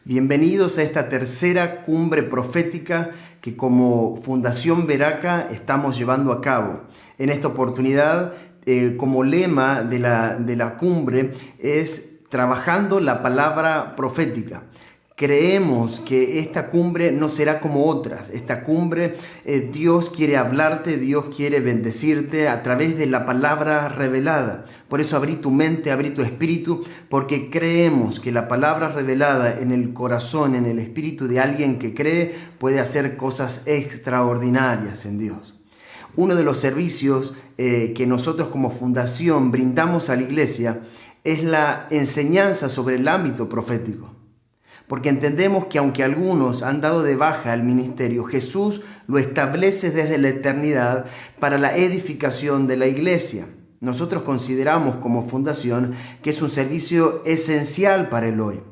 Bienvenidos a esta tercera cumbre profética que como Fundación Veraca estamos llevando a cabo. En esta oportunidad, como lema de la cumbre es trabajando la palabra profética. Creemos que esta cumbre no será como otras. Esta cumbre, Dios quiere hablarte, Dios quiere bendecirte a través de la palabra revelada. Por eso abrí tu mente, abrí tu espíritu, porque creemos que la palabra revelada en el corazón, en el espíritu de alguien que cree, puede hacer cosas extraordinarias en Dios. Uno de los servicios que nosotros como fundación brindamos a la iglesia es la enseñanza sobre el ámbito profético. Porque entendemos que aunque algunos han dado de baja el ministerio, Jesús lo establece desde la eternidad para la edificación de la iglesia. Nosotros consideramos como fundación que es un servicio esencial para el hoy.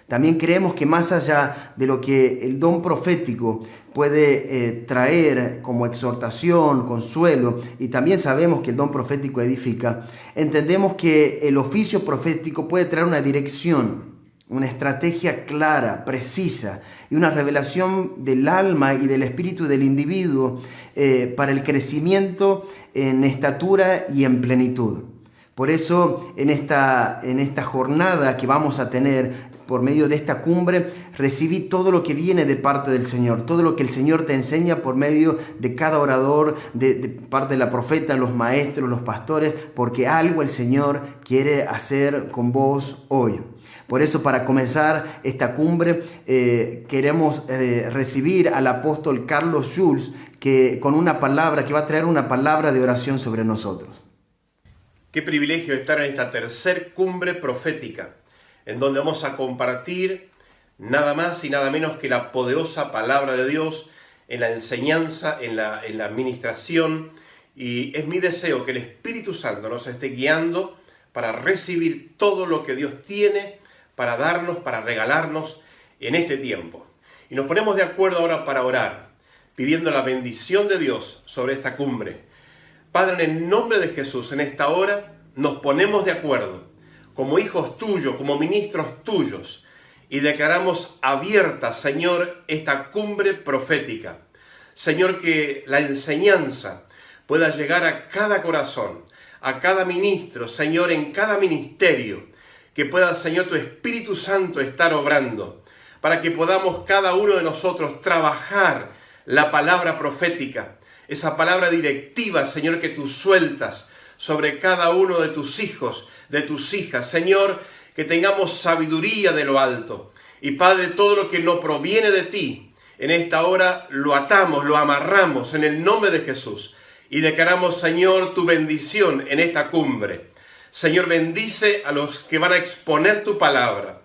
También creemos que más allá de lo que el don profético puede traer como exhortación, consuelo, y también sabemos que el don profético edifica, entendemos que el oficio profético puede traer una dirección, una estrategia clara, precisa y una revelación del alma y del espíritu del individuo para el crecimiento en estatura y en plenitud. Por eso en esta jornada que vamos a tener por medio de esta cumbre, recibí todo lo que viene de parte del Señor, todo lo que el Señor te enseña por medio de cada orador, de parte de la profeta, los maestros, los pastores, porque algo el Señor quiere hacer con vos hoy. Por eso, para comenzar esta cumbre, queremos recibir al apóstol Carlos Schulz, que con una palabra, que va a traer una palabra de oración sobre nosotros. Qué privilegio estar en esta tercer cumbre profética, en donde vamos a compartir nada más y nada menos que la poderosa palabra de Dios en la enseñanza, en la administración. Y es mi deseo que el Espíritu Santo nos esté guiando para recibir todo lo que Dios tiene para darnos, para regalarnos en este tiempo. Y nos ponemos de acuerdo ahora para orar, pidiendo la bendición de Dios sobre esta cumbre. Padre, en el nombre de Jesús, en esta hora nos ponemos de acuerdo como hijos tuyos, como ministros tuyos, y declaramos abierta, Señor, esta cumbre profética. Señor, que la enseñanza pueda llegar a cada corazón, a cada ministro, Señor, en cada ministerio, que pueda, Señor, tu Espíritu Santo estar obrando, para que podamos cada uno de nosotros trabajar la palabra profética, esa palabra directiva, Señor, que tú sueltas sobre cada uno de tus hijos, de tus hijas. Señor, que tengamos sabiduría de lo alto. Y Padre, todo lo que no proviene de ti, en esta hora lo atamos, lo amarramos en el nombre de Jesús. Y declaramos, Señor, tu bendición en esta cumbre. Señor, bendice a los que van a exponer tu palabra,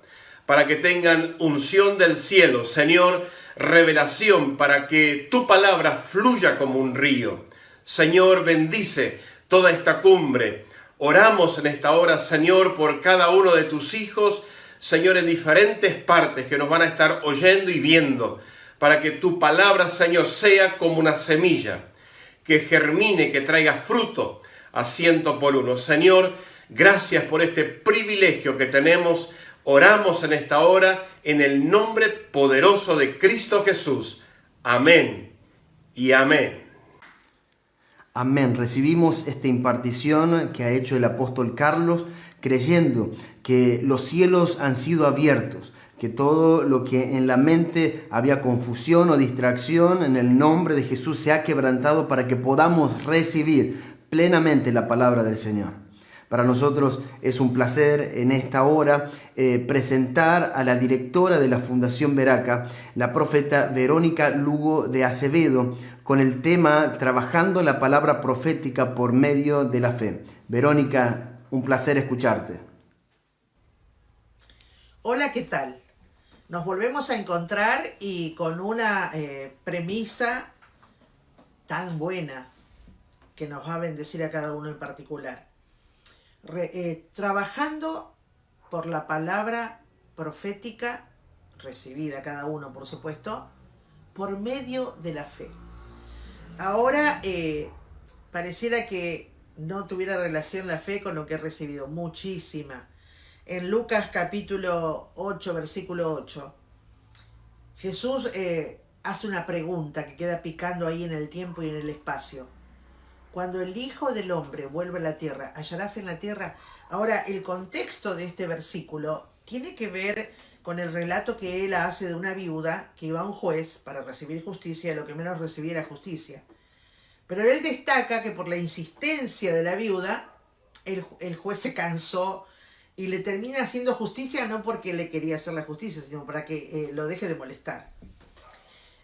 para que tengan unción del cielo. Señor, revelación, para que tu palabra fluya como un río. Señor, bendice toda esta cumbre. Oramos en esta hora, Señor, por cada uno de tus hijos, Señor, en diferentes partes que nos van a estar oyendo y viendo, para que tu palabra, Señor, sea como una semilla, que germine, que traiga fruto a 100 por 1. Señor, gracias por este privilegio que tenemos. Oramos en esta hora en el nombre poderoso de Cristo Jesús. Amén y amén. Amén. Recibimos esta impartición que ha hecho el apóstol Carlos, creyendo que los cielos han sido abiertos, que todo lo que en la mente había confusión o distracción, en el nombre de Jesús se ha quebrantado para que podamos recibir plenamente la palabra del Señor. Para nosotros es un placer en esta hora presentar a la directora de la Fundación Veraca, la profeta Verónica Lugo de Acevedo, con el tema Trabajando la palabra profética por medio de la fe. Verónica, un placer escucharte. Hola, ¿qué tal? Nos volvemos a encontrar y con una premisa tan buena que nos va a bendecir a cada uno en particular. Trabajando por la palabra profética recibida cada uno, por supuesto, por medio de la fe. Ahora pareciera que no tuviera relación la fe con lo que he recibido, muchísima. En Lucas capítulo 8, versículo 8, Jesús hace una pregunta que queda picando ahí en el tiempo y en el espacio. Cuando el Hijo del Hombre vuelve a la tierra, ¿hallará fe en la tierra? Ahora, el contexto de este versículo tiene que ver con el relato que él hace de una viuda que iba a un juez para recibir justicia, lo que menos recibiera justicia. Pero él destaca que por la insistencia de la viuda, el juez se cansó y le termina haciendo justicia, no porque le quería hacer la justicia, sino para que lo deje de molestar.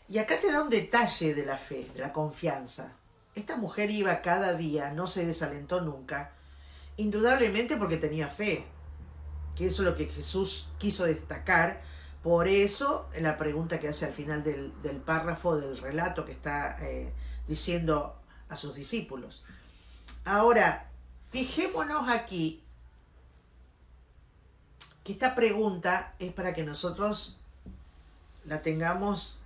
Y acá te da un detalle de la fe, de la confianza. Esta mujer iba cada día, no se desalentó nunca, indudablemente porque tenía fe, que eso es lo que Jesús quiso destacar. Por eso, en la pregunta que hace al final del párrafo del relato que está diciendo a sus discípulos. Ahora, fijémonos aquí que esta pregunta es para que nosotros la tengamos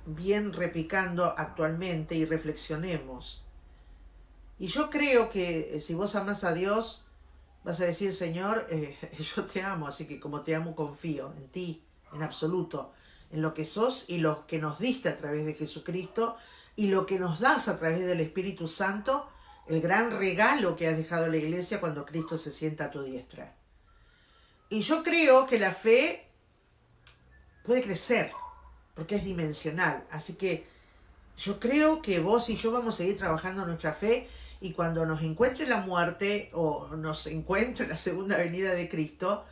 bien repicando actualmente y reflexionemos. Y yo creo que si vos amas a Dios, vas a decir, Señor, yo te amo, así que como te amo confío en ti, en absoluto, en lo que sos y lo que nos diste a través de Jesucristo y lo que nos das a través del Espíritu Santo, el gran regalo que has dejado a la iglesia cuando Cristo se sienta a tu diestra. Y yo creo que la fe puede crecer, porque es dimensional. Así que yo creo que vos y yo vamos a seguir trabajando nuestra fe, y cuando nos encuentre la muerte o nos encuentre la segunda venida de Cristo,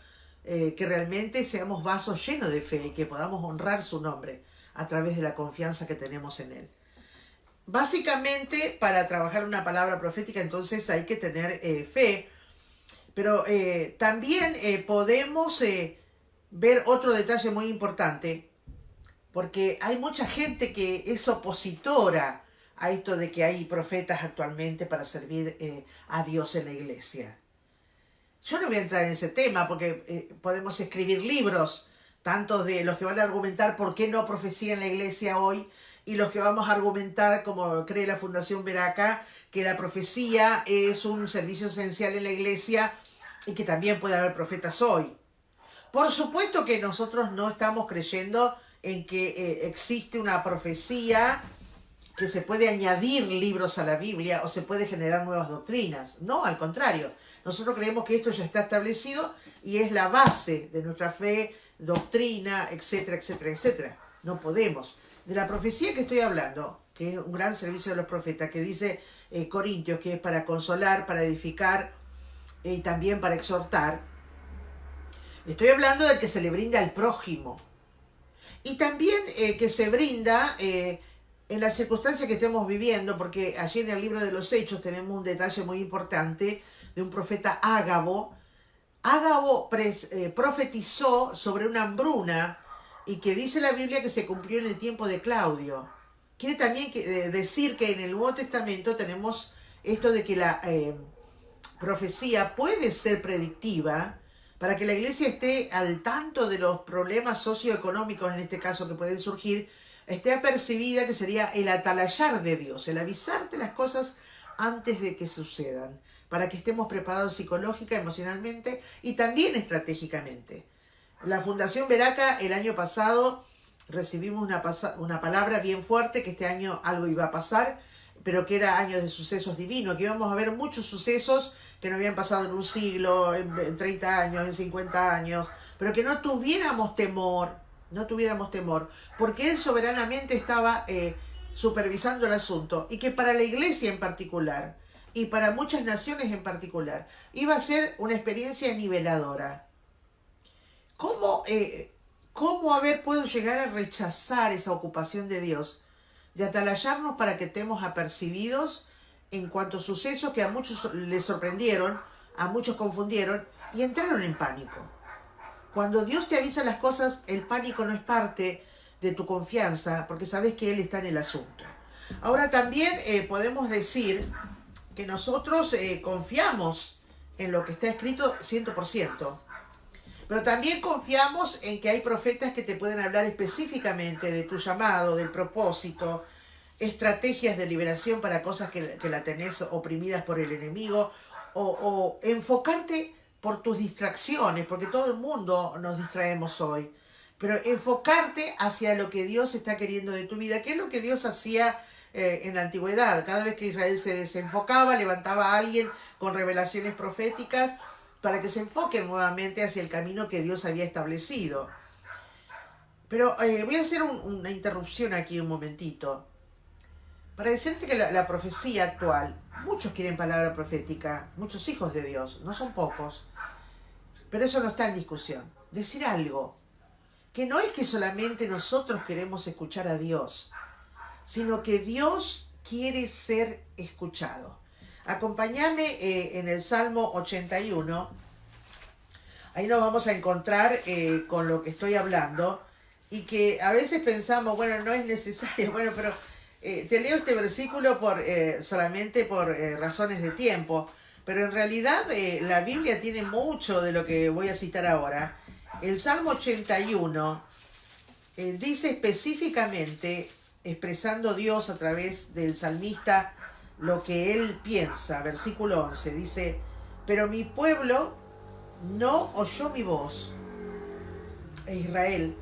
que realmente seamos vasos llenos de fe y que podamos honrar su nombre a través de la confianza que tenemos en Él. Básicamente, para trabajar una palabra profética, entonces hay que tener fe, pero también podemos ver otro detalle muy importante, porque hay mucha gente que es opositora a esto de que hay profetas actualmente para servir a Dios en la iglesia. Yo no voy a entrar en ese tema porque podemos escribir libros, tanto de los que van a argumentar por qué no profecía en la iglesia hoy, y los que vamos a argumentar, como cree la Fundación Veraca, que la profecía es un servicio esencial en la iglesia y que también puede haber profetas hoy. Por supuesto que nosotros no estamos creyendo en que existe una profecía, que se puede añadir libros a la Biblia o se puede generar nuevas doctrinas. No, al contrario. Nosotros creemos que esto ya está establecido y es la base de nuestra fe, doctrina, etcétera, etcétera, etcétera. No podemos. De la profecía que estoy hablando, que es un gran servicio de los profetas, que dice Corintios, que es para consolar, para edificar y también para exhortar, estoy hablando del que se le brinda al prójimo. Y también que se brinda en las circunstancias que estemos viviendo, porque allí en el libro de los Hechos tenemos un detalle muy importante de un profeta Ágabo. Ágabo profetizó sobre una hambruna y que dice la Biblia que se cumplió en el tiempo de Claudio. Quiere también decir que en el Nuevo Testamento tenemos esto de que la profecía puede ser predictiva, para que la iglesia esté al tanto de los problemas socioeconómicos, en este caso, que pueden surgir, esté apercibida, que sería el atalayar de Dios, el avisarte las cosas antes de que sucedan, para que estemos preparados psicológica, emocionalmente y también estratégicamente. La Fundación Veraca, el año pasado, recibimos una palabra bien fuerte, que este año algo iba a pasar, pero que era años de sucesos divinos, que íbamos a ver muchos sucesos que no habían pasado en un siglo, en 30 años, en 50 años, pero que no tuviéramos temor, porque Él soberanamente estaba supervisando el asunto, y que para la iglesia en particular, y para muchas naciones en particular, iba a ser una experiencia niveladora. ¿Cómo puedo llegar a rechazar esa ocupación de Dios, de atalayarnos para que estemos apercibidos en cuanto a sucesos que a muchos les sorprendieron, a muchos confundieron y entraron en pánico? Cuando Dios te avisa las cosas, el pánico no es parte de tu confianza, porque sabes que Él está en el asunto. Ahora también podemos decir que nosotros confiamos en lo que está escrito 100%, pero también confiamos en que hay profetas que te pueden hablar específicamente de tu llamado, del propósito, estrategias de liberación para cosas que la tenés oprimidas por el enemigo, o enfocarte por tus distracciones, porque todo el mundo nos distraemos hoy. pero enfocarte hacia lo que Dios está queriendo de tu vida. ¿Qué es lo que Dios hacía en la antigüedad? Cada vez que Israel se desenfocaba, levantaba a alguien con revelaciones proféticas para que se enfoquen nuevamente hacia el camino que Dios había establecido. Pero voy a hacer una interrupción aquí un momentito. Para decirte que la profecía actual, muchos quieren palabra profética, muchos hijos de Dios, no son pocos, pero eso no está en discusión. Decir algo, que no es que solamente nosotros queremos escuchar a Dios, sino que Dios quiere ser escuchado. Acompáñame en el Salmo 81, ahí nos vamos a encontrar con lo que estoy hablando, y que a veces pensamos, bueno, no es necesario, bueno, pero te leo este versículo solamente por razones de tiempo, pero en realidad la Biblia tiene mucho de lo que voy a citar ahora. El Salmo 81 dice específicamente, expresando Dios a través del salmista lo que él piensa. Versículo 11 dice: pero mi pueblo no oyó mi voz, e Israel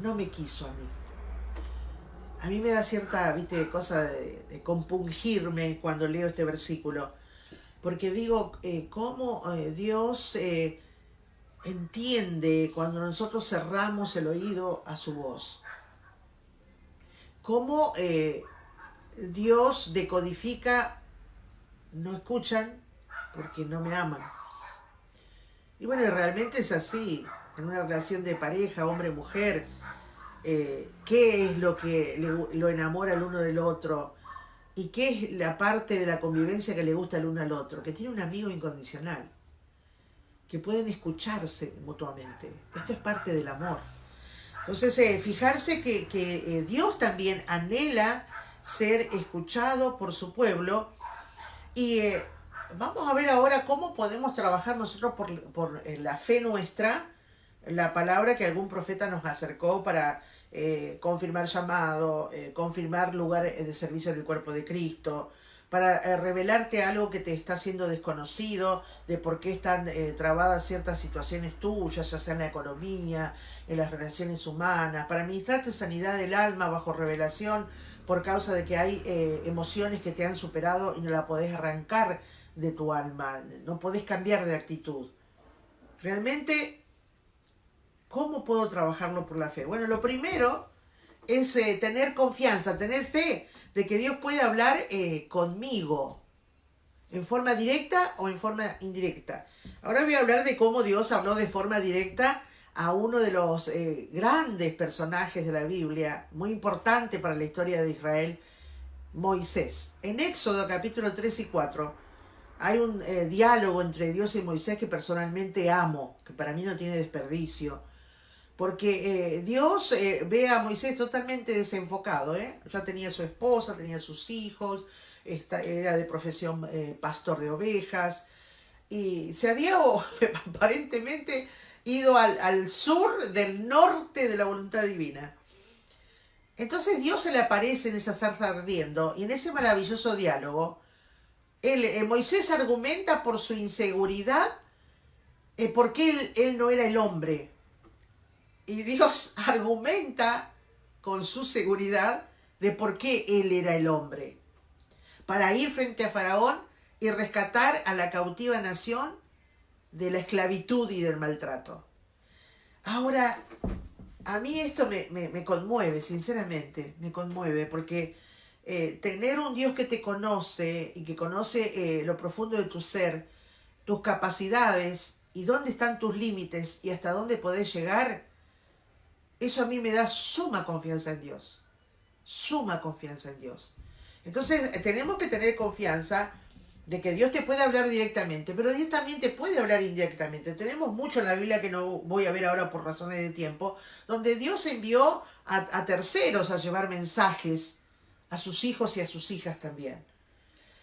no me quiso a mí. A mí me da cierta, cosa de compungirme cuando leo este versículo, porque digo, cómo Dios entiende cuando nosotros cerramos el oído a su voz. Cómo Dios decodifica: no escuchan porque no me aman. Y bueno, realmente es así, en una relación de pareja, hombre-mujer. ¿Qué es lo que lo enamora el uno del otro? ¿Y qué es la parte de la convivencia que le gusta el uno al otro? Que tiene un amigo incondicional, que pueden escucharse mutuamente. Esto es parte del amor. Entonces, fijarse que Dios también anhela ser escuchado por su pueblo. Y vamos a ver ahora cómo podemos trabajar nosotros por la fe nuestra, la palabra que algún profeta nos acercó para confirmar llamado, confirmar lugar de servicio en el cuerpo de Cristo, para revelarte algo que te está siendo desconocido, de por qué están trabadas ciertas situaciones tuyas, ya sea en la economía, en las relaciones humanas, para ministrarte sanidad del alma bajo revelación, por causa de que hay emociones que te han superado y no la podés arrancar de tu alma, no podés cambiar de actitud. Realmente, ¿cómo puedo trabajarlo por la fe? Bueno, lo primero es tener confianza, tener fe de que Dios puede hablar conmigo, en forma directa o en forma indirecta. Ahora voy a hablar de cómo Dios habló de forma directa a uno de los grandes personajes de la Biblia, muy importante para la historia de Israel, Moisés. En Éxodo capítulo 3 y 4 hay un diálogo entre Dios y Moisés que personalmente amo, que para mí no tiene desperdicio. Porque Dios ve a Moisés totalmente desenfocado, Ya tenía su esposa, tenía sus hijos, era de profesión pastor de ovejas, y se había aparentemente ido al sur del norte de la voluntad divina. Entonces Dios se le aparece en esa zarza ardiendo, y en ese maravilloso diálogo, Moisés argumenta por su inseguridad, porque él no era el hombre. Y Dios argumenta con su seguridad de por qué él era el hombre. Para ir frente a Faraón y rescatar a la cautiva nación de la esclavitud y del maltrato. Ahora, a mí esto me conmueve, sinceramente, me conmueve, porque tener un Dios que te conoce y que conoce lo profundo de tu ser, tus capacidades y dónde están tus límites y hasta dónde podés llegar, eso a mí me da suma confianza en Dios. Suma confianza en Dios. Entonces tenemos que tener confianza de que Dios te puede hablar directamente, pero Dios también te puede hablar indirectamente. Tenemos mucho en la Biblia que no voy a ver ahora por razones de tiempo, donde Dios envió a terceros a llevar mensajes a sus hijos y a sus hijas también.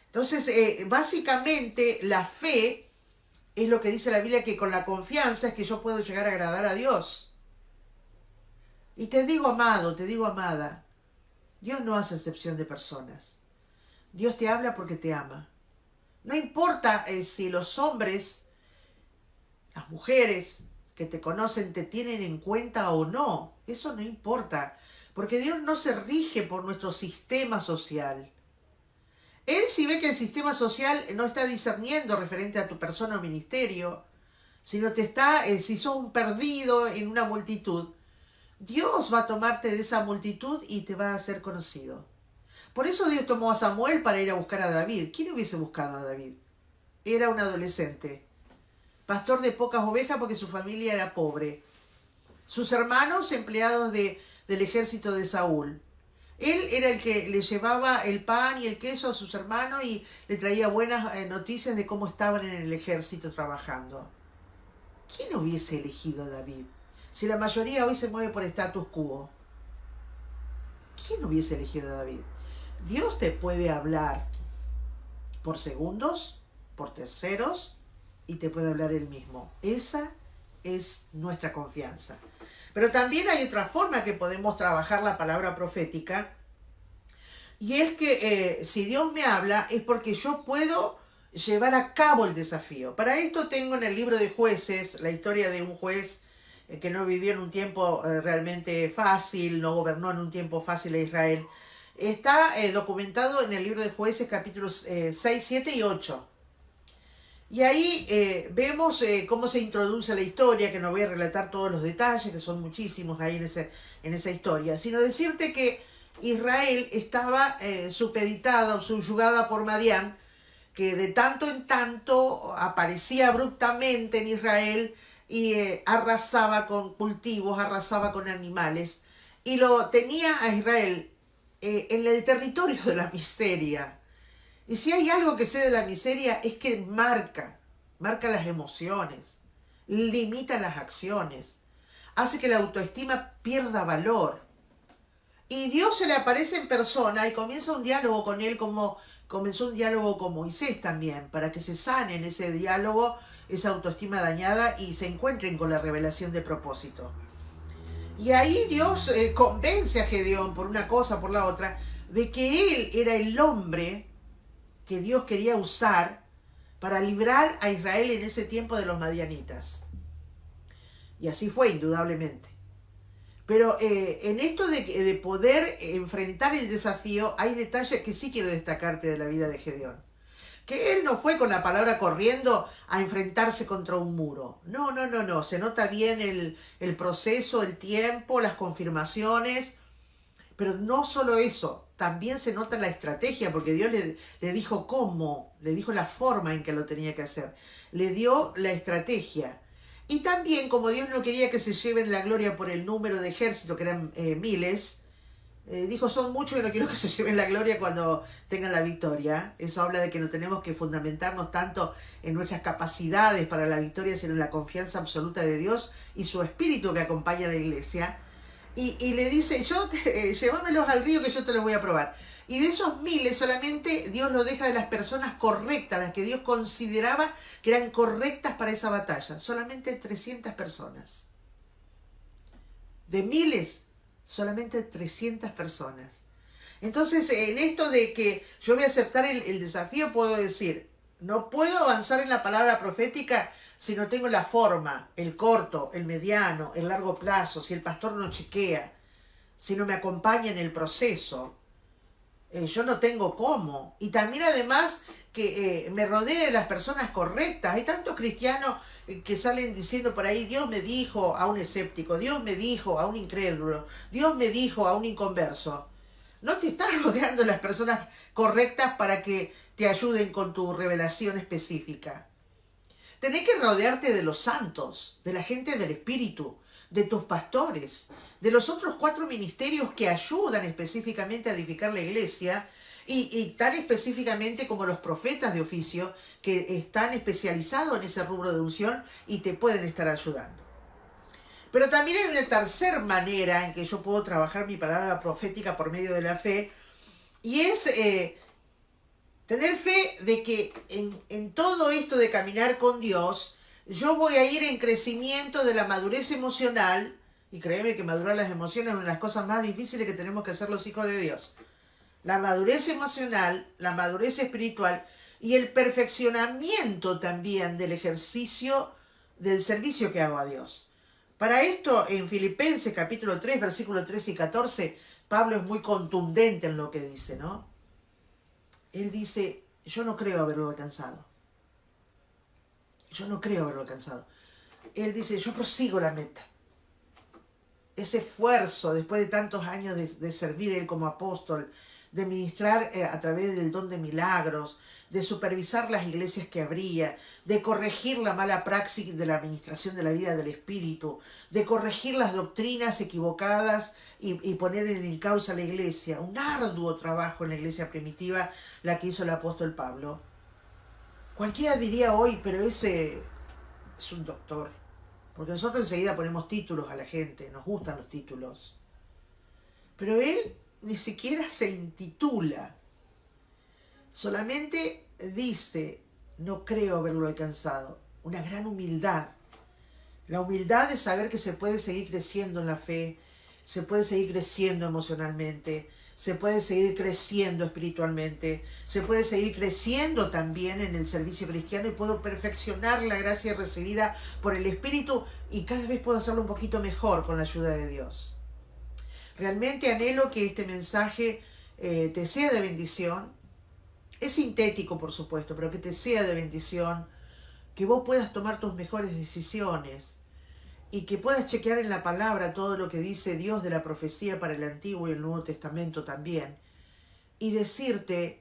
Entonces, básicamente la fe es lo que dice la Biblia, que con la confianza es que yo puedo llegar a agradar a Dios. Y te digo, amado, te digo, amada, Dios no hace excepción de personas. Dios te habla porque te ama. No importa si los hombres, las mujeres, que te conocen te tienen en cuenta o no. Eso no importa, porque Dios no se rige por nuestro sistema social. Él, si ve que el sistema social no está discerniendo referente a tu persona o ministerio, sino te está, si sos un perdido en una multitud, Dios va a tomarte de esa multitud y te va a hacer conocido. Por eso Dios tomó a Samuel para ir a buscar a David. ¿Quién hubiese buscado a David? Era un adolescente, pastor de pocas ovejas porque su familia era pobre. Sus hermanos, empleados del ejército de Saúl. Él era el que le llevaba el pan y el queso a sus hermanos y le traía buenas noticias de cómo estaban en el ejército trabajando. ¿Quién hubiese elegido a David? Si la mayoría hoy se mueve por status quo. ¿Quién hubiese elegido a David? Dios te puede hablar por segundos, por terceros, y te puede hablar Él mismo. Esa es nuestra confianza. Pero también hay otra forma que podemos trabajar la palabra profética, y es que si Dios me habla es porque yo puedo llevar a cabo el desafío. Para esto tengo en el libro de Jueces la historia de un juez que no vivió en un tiempo realmente fácil, no gobernó en un tiempo fácil a Israel. Está documentado en el libro de Jueces capítulos 6, 7 y 8. Y ahí vemos cómo se introduce la historia, que no voy a relatar todos los detalles, que son muchísimos ahí en esa historia, sino decirte que Israel estaba supeditada o subyugada por Madián, que de tanto en tanto aparecía abruptamente en Israel y arrasaba con cultivos, arrasaba con animales, y lo tenía a Israel en el territorio de la miseria. Y si hay algo que sé de la miseria es que marca las emociones, limita las acciones, hace que la autoestima pierda valor. Y Dios se le aparece en persona y comienza un diálogo con él como comenzó un diálogo con Moisés también, para que se sane en ese diálogo esa autoestima dañada y se encuentren con la revelación de propósito. Y ahí Dios convence a Gedeón por una cosa, por la otra, de que él era el hombre que Dios quería usar para librar a Israel en ese tiempo de los madianitas. Y así fue, indudablemente. Pero en esto de poder enfrentar el desafío, hay detalles que sí quiero destacarte de la vida de Gedeón. Que él no fue con la palabra corriendo a enfrentarse contra un muro. No. Se nota bien el proceso, el tiempo, las confirmaciones. Pero no solo eso, también se nota la estrategia, porque Dios le dijo cómo, le dijo la forma en que lo tenía que hacer. Le dio la estrategia. Y también, como Dios no quería que se lleven la gloria por el número de ejército, que eran miles, dijo, son muchos y no quiero que se lleven la gloria cuando tengan la victoria. Eso habla de que no tenemos que fundamentarnos tanto en nuestras capacidades para la victoria, sino en la confianza absoluta de Dios y su espíritu que acompaña a la iglesia. Y le dice, llévamelos al río que yo te los voy a probar. Y de esos miles solamente Dios lo deja de las personas correctas, las que Dios consideraba que eran correctas para esa batalla. Solamente 300 personas. De miles, solamente 300 personas. Entonces, en esto de que yo voy a aceptar el desafío, puedo decir, no puedo avanzar en la palabra profética si no tengo la forma, el corto, el mediano, el largo plazo, si el pastor no chequea, si no me acompaña en el proceso. Yo no tengo cómo. Y también además que me rodee de las personas correctas. Hay tantos cristianos que salen diciendo por ahí, Dios me dijo a un escéptico, Dios me dijo a un incrédulo, Dios me dijo a un inconverso. No te estás rodeando de las personas correctas para que te ayuden con tu revelación específica. Tenés que rodearte de los santos, de la gente del Espíritu, de tus pastores, de los otros 4 ministerios que ayudan específicamente a edificar la iglesia y tan específicamente como los profetas de oficio que están especializados en ese rubro de unción y te pueden estar ayudando. Pero también hay una tercera manera en que yo puedo trabajar mi palabra profética por medio de la fe y es tener fe de que en todo esto de caminar con Dios, yo voy a ir en crecimiento de la madurez emocional, y créeme que madurar las emociones es una de las cosas más difíciles que tenemos que hacer los hijos de Dios. La madurez emocional, la madurez espiritual y el perfeccionamiento también del ejercicio del servicio que hago a Dios. Para esto, en Filipenses capítulo 3, versículos 13 y 14, Pablo es muy contundente en lo que dice, ¿no? Él dice, yo no creo haberlo alcanzado. Yo no creo haberlo alcanzado. Él dice, yo prosigo la meta. Ese esfuerzo, después de tantos años de servir él como apóstol, de ministrar a través del don de milagros, de supervisar las iglesias que habría, de corregir la mala praxis de la administración de la vida del Espíritu, de corregir las doctrinas equivocadas y poner en causa a la iglesia. Un arduo trabajo en la iglesia primitiva, la que hizo el apóstol Pablo. Cualquiera diría hoy, pero ese es un doctor. Porque nosotros enseguida ponemos títulos a la gente, nos gustan los títulos. Pero él ni siquiera se intitula. Solamente dice, no creo haberlo alcanzado. Una gran humildad. La humildad de saber que se puede seguir creciendo en la fe, se puede seguir creciendo emocionalmente, se puede seguir creciendo espiritualmente, se puede seguir creciendo también en el servicio cristiano y puedo perfeccionar la gracia recibida por el Espíritu y cada vez puedo hacerlo un poquito mejor con la ayuda de Dios. Realmente anhelo que este mensaje te sea de bendición. Es sintético, por supuesto, pero que te sea de bendición, que vos puedas tomar tus mejores decisiones y que puedas chequear en la palabra todo lo que dice Dios de la profecía para el Antiguo y el Nuevo Testamento también, y decirte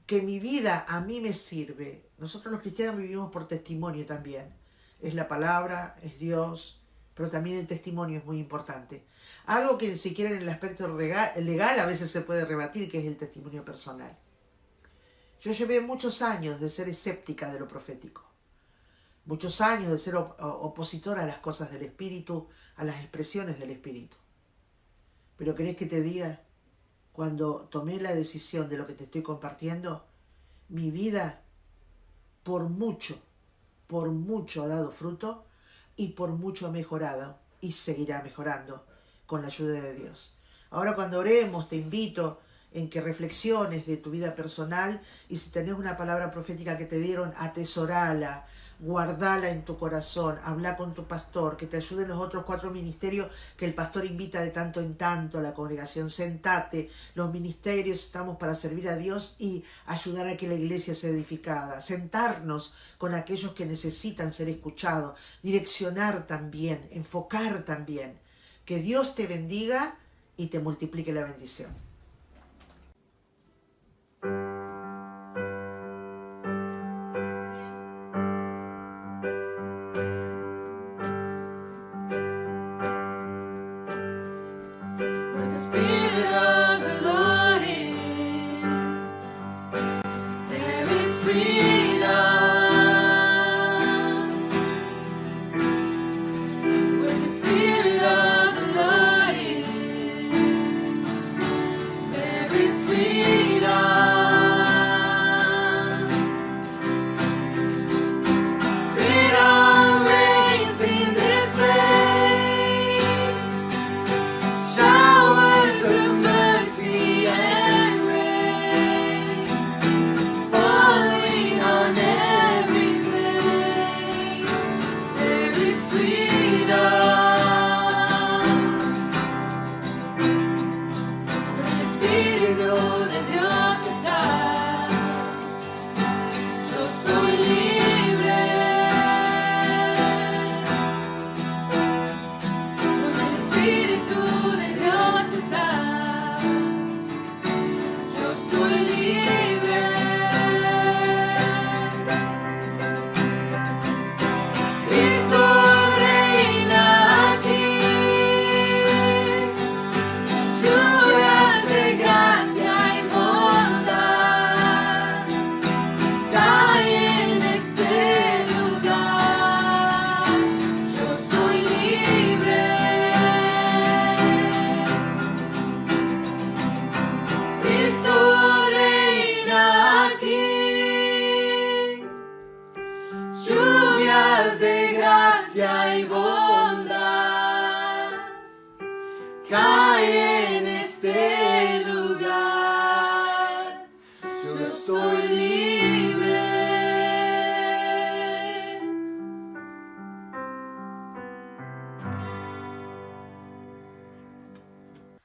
que mi vida a mí me sirve. Nosotros los cristianos vivimos por testimonio también. Es la palabra, es Dios, pero también el testimonio es muy importante. Algo que ni siquiera en el aspecto legal a veces se puede rebatir, que es el testimonio personal. Yo llevé muchos años de ser escéptica de lo profético. Muchos años de ser opositora a las cosas del Espíritu, a las expresiones del Espíritu. Pero ¿querés que te diga? Cuando tomé la decisión de lo que te estoy compartiendo, mi vida por mucho ha dado fruto y por mucho ha mejorado y seguirá mejorando con la ayuda de Dios. Ahora cuando oremos te invito en que reflexiones de tu vida personal y si tenés una palabra profética que te dieron, atesorala, guardala en tu corazón, habla con tu pastor, que te ayuden los otros 4 ministerios que el pastor invita de tanto en tanto a la congregación. Sentate, los ministerios estamos para servir a Dios y ayudar a que la iglesia sea edificada. Sentarnos con aquellos que necesitan ser escuchados, direccionar también, enfocar también. Que Dios te bendiga y te multiplique la bendición.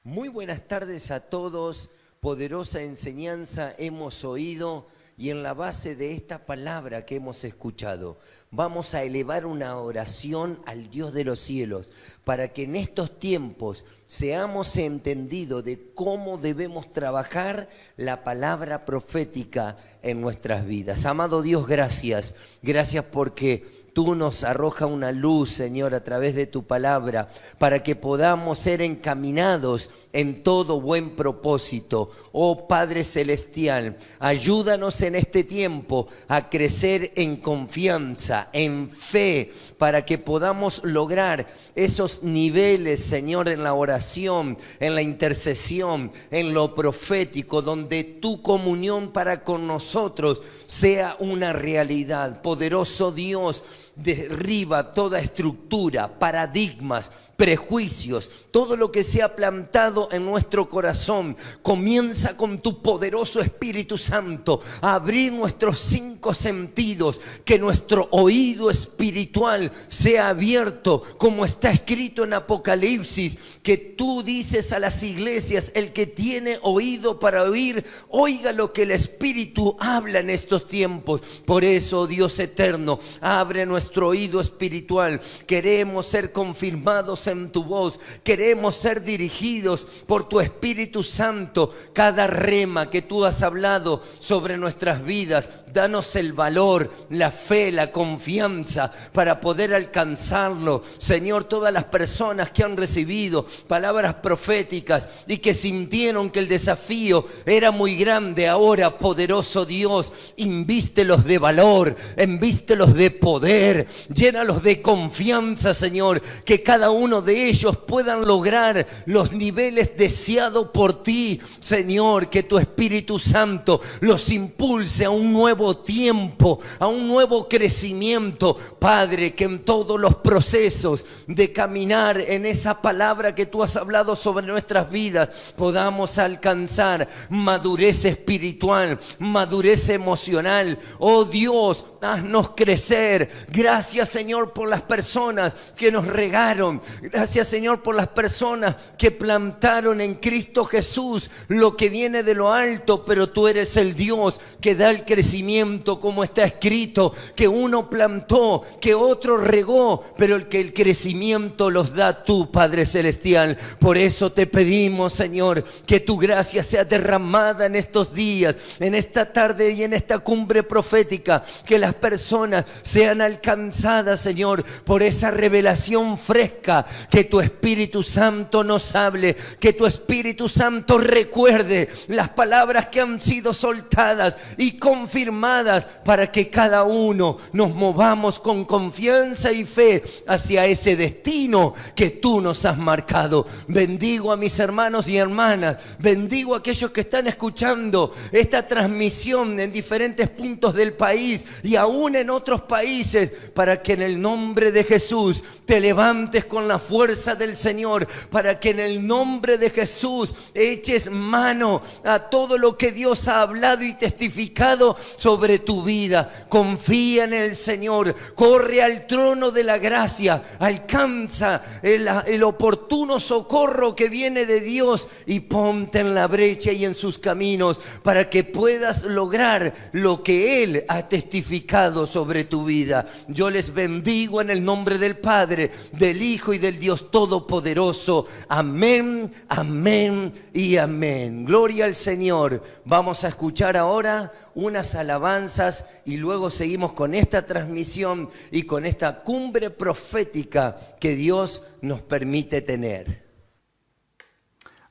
Muy buenas tardes a todos. Poderosa enseñanza hemos oído y en la base de esta palabra que hemos escuchado vamos a elevar una oración al Dios de los cielos para que en estos tiempos seamos entendidos de cómo debemos trabajar la palabra profética en nuestras vidas. Amado Dios, gracias. Gracias porque Tú nos arrojas una luz, Señor, a través de Tu palabra, para que podamos ser encaminados en todo buen propósito. Oh Padre Celestial, ayúdanos en este tiempo a crecer en confianza, en fe, para que podamos lograr esos niveles, Señor, en la oración, en la intercesión, en lo profético, donde Tu comunión para con nosotros sea una realidad. Poderoso Dios, derriba toda estructura, paradigmas, prejuicios, todo lo que se ha plantado en nuestro corazón. Comienza con Tu poderoso Espíritu Santo a abrir nuestros 5 sentidos, que nuestro oído espiritual sea abierto, como está escrito en Apocalipsis, que Tú dices a las iglesias: el que tiene oído para oír, oiga lo que el Espíritu habla en estos tiempos. Por eso, Dios eterno, abre nuestro oído espiritual. Queremos ser confirmados en Tu voz, queremos ser dirigidos por Tu Espíritu Santo. Cada rema que Tú has hablado sobre nuestras vidas, danos el valor, la fe, la confianza para poder alcanzarlo. Señor, todas las personas que han recibido palabras proféticas y que sintieron que el desafío era muy grande, ahora, poderoso Dios, invístelos de valor, invístelos de poder, llénalos de confianza, Señor, que cada uno de ellos puedan lograr los niveles deseados por Ti, Señor. Que Tu Espíritu Santo los impulse a un nuevo tiempo, a un nuevo crecimiento, Padre, que en todos los procesos de caminar en esa palabra que Tú has hablado sobre nuestras vidas, podamos alcanzar madurez espiritual, madurez emocional. Oh Dios, haznos crecer. Gracias, Señor, por las personas que nos regaron. Gracias, Señor, por las personas que plantaron en Cristo Jesús lo que viene de lo alto, pero Tú eres el Dios que da el crecimiento, como está escrito, que uno plantó, que otro regó, pero el crecimiento los da Tú, Padre Celestial. Por eso te pedimos, Señor, que Tu gracia sea derramada en estos días, en esta tarde y en esta cumbre profética, que las personas sean alcanzadas, Señor, por esa revelación fresca, que Tu Espíritu Santo nos hable, que Tu Espíritu Santo recuerde las palabras que han sido soltadas y confirmadas, para que cada uno nos movamos con confianza y fe hacia ese destino que Tú nos has marcado. Bendigo a mis hermanos y hermanas, bendigo a aquellos que están escuchando esta transmisión en diferentes puntos del país y aún en otros países, para que en el nombre de Jesús te levantes con la fuerza del Señor, para que en el nombre de Jesús eches mano a todo lo que Dios ha hablado y testificado sobre tu vida. Confía en el Señor, corre al trono de la gracia, alcanza el oportuno socorro que viene de Dios y ponte en la brecha y en sus caminos, para que puedas lograr lo que Él ha testificado sobre tu vida. Yo les bendigo en el nombre del Padre, del Hijo y del Dios Todopoderoso. Amén, amén y amén. Gloria al Señor. Vamos a escuchar ahora unas alabanzas y luego seguimos con esta transmisión y con esta cumbre profética que Dios nos permite tener.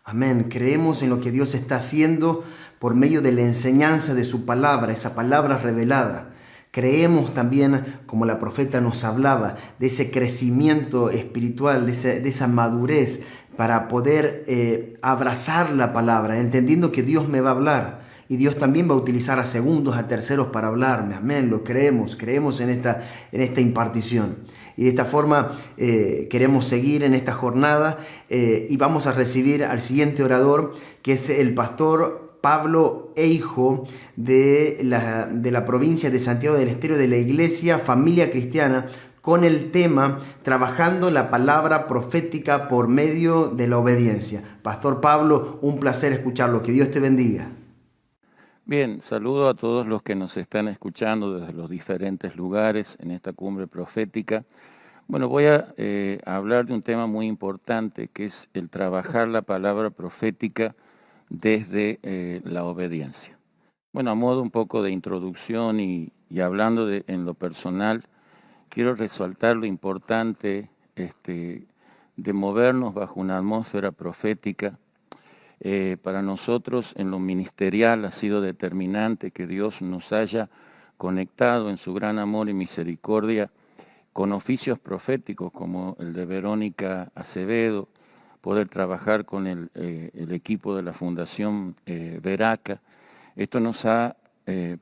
Amén. Creemos en lo que Dios está haciendo por medio de la enseñanza de su palabra, esa palabra revelada. Creemos también, como la profeta nos hablaba, de ese crecimiento espiritual, de esa madurez para poder abrazar la palabra, entendiendo que Dios me va a hablar. Y Dios también va a utilizar a segundos, a terceros para hablarme. Amén, lo creemos en esta impartición. Y de esta forma queremos seguir en esta jornada y vamos a recibir al siguiente orador, que es el pastor Pablo Eijo de la provincia de Santiago del Estero, de la Iglesia Familia Cristiana con el tema Trabajando la palabra profética por medio de la obediencia. Pastor Pablo, un placer escucharlo. Que Dios te bendiga. Bien, saludo a todos los que nos están escuchando desde los diferentes lugares en esta cumbre profética. Bueno, voy a hablar de un tema muy importante, que es el trabajar la palabra profética desde la obediencia. Bueno, a modo un poco de introducción y hablando en lo personal, quiero resaltar lo importante de movernos bajo una atmósfera profética. Para nosotros en lo ministerial ha sido determinante que Dios nos haya conectado en su gran amor y misericordia con oficios proféticos como el de Verónica Acevedo, poder trabajar con el equipo de la Fundación Veraca. Esto nos ha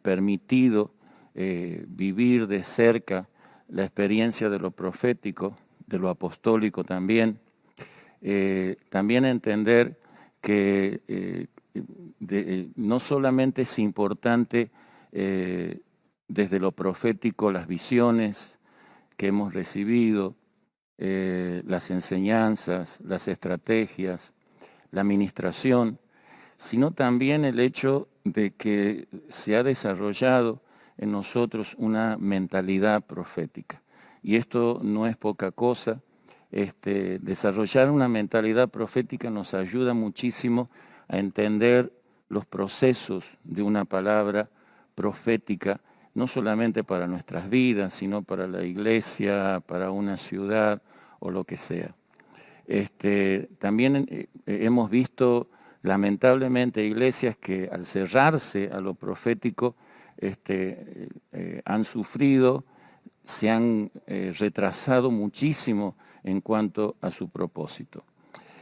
permitido vivir de cerca la experiencia de lo profético, de lo apostólico también. También entender que no solamente es importante desde lo profético las visiones que hemos recibido, las enseñanzas, las estrategias, la administración, sino también el hecho de que se ha desarrollado en nosotros una mentalidad profética. Y esto no es poca cosa. Desarrollar una mentalidad profética nos ayuda muchísimo a entender los procesos de una palabra profética, no solamente para nuestras vidas, sino para la iglesia, para una ciudad o lo que sea. También hemos visto lamentablemente iglesias que al cerrarse a lo profético han sufrido, se han retrasado muchísimo en cuanto a su propósito.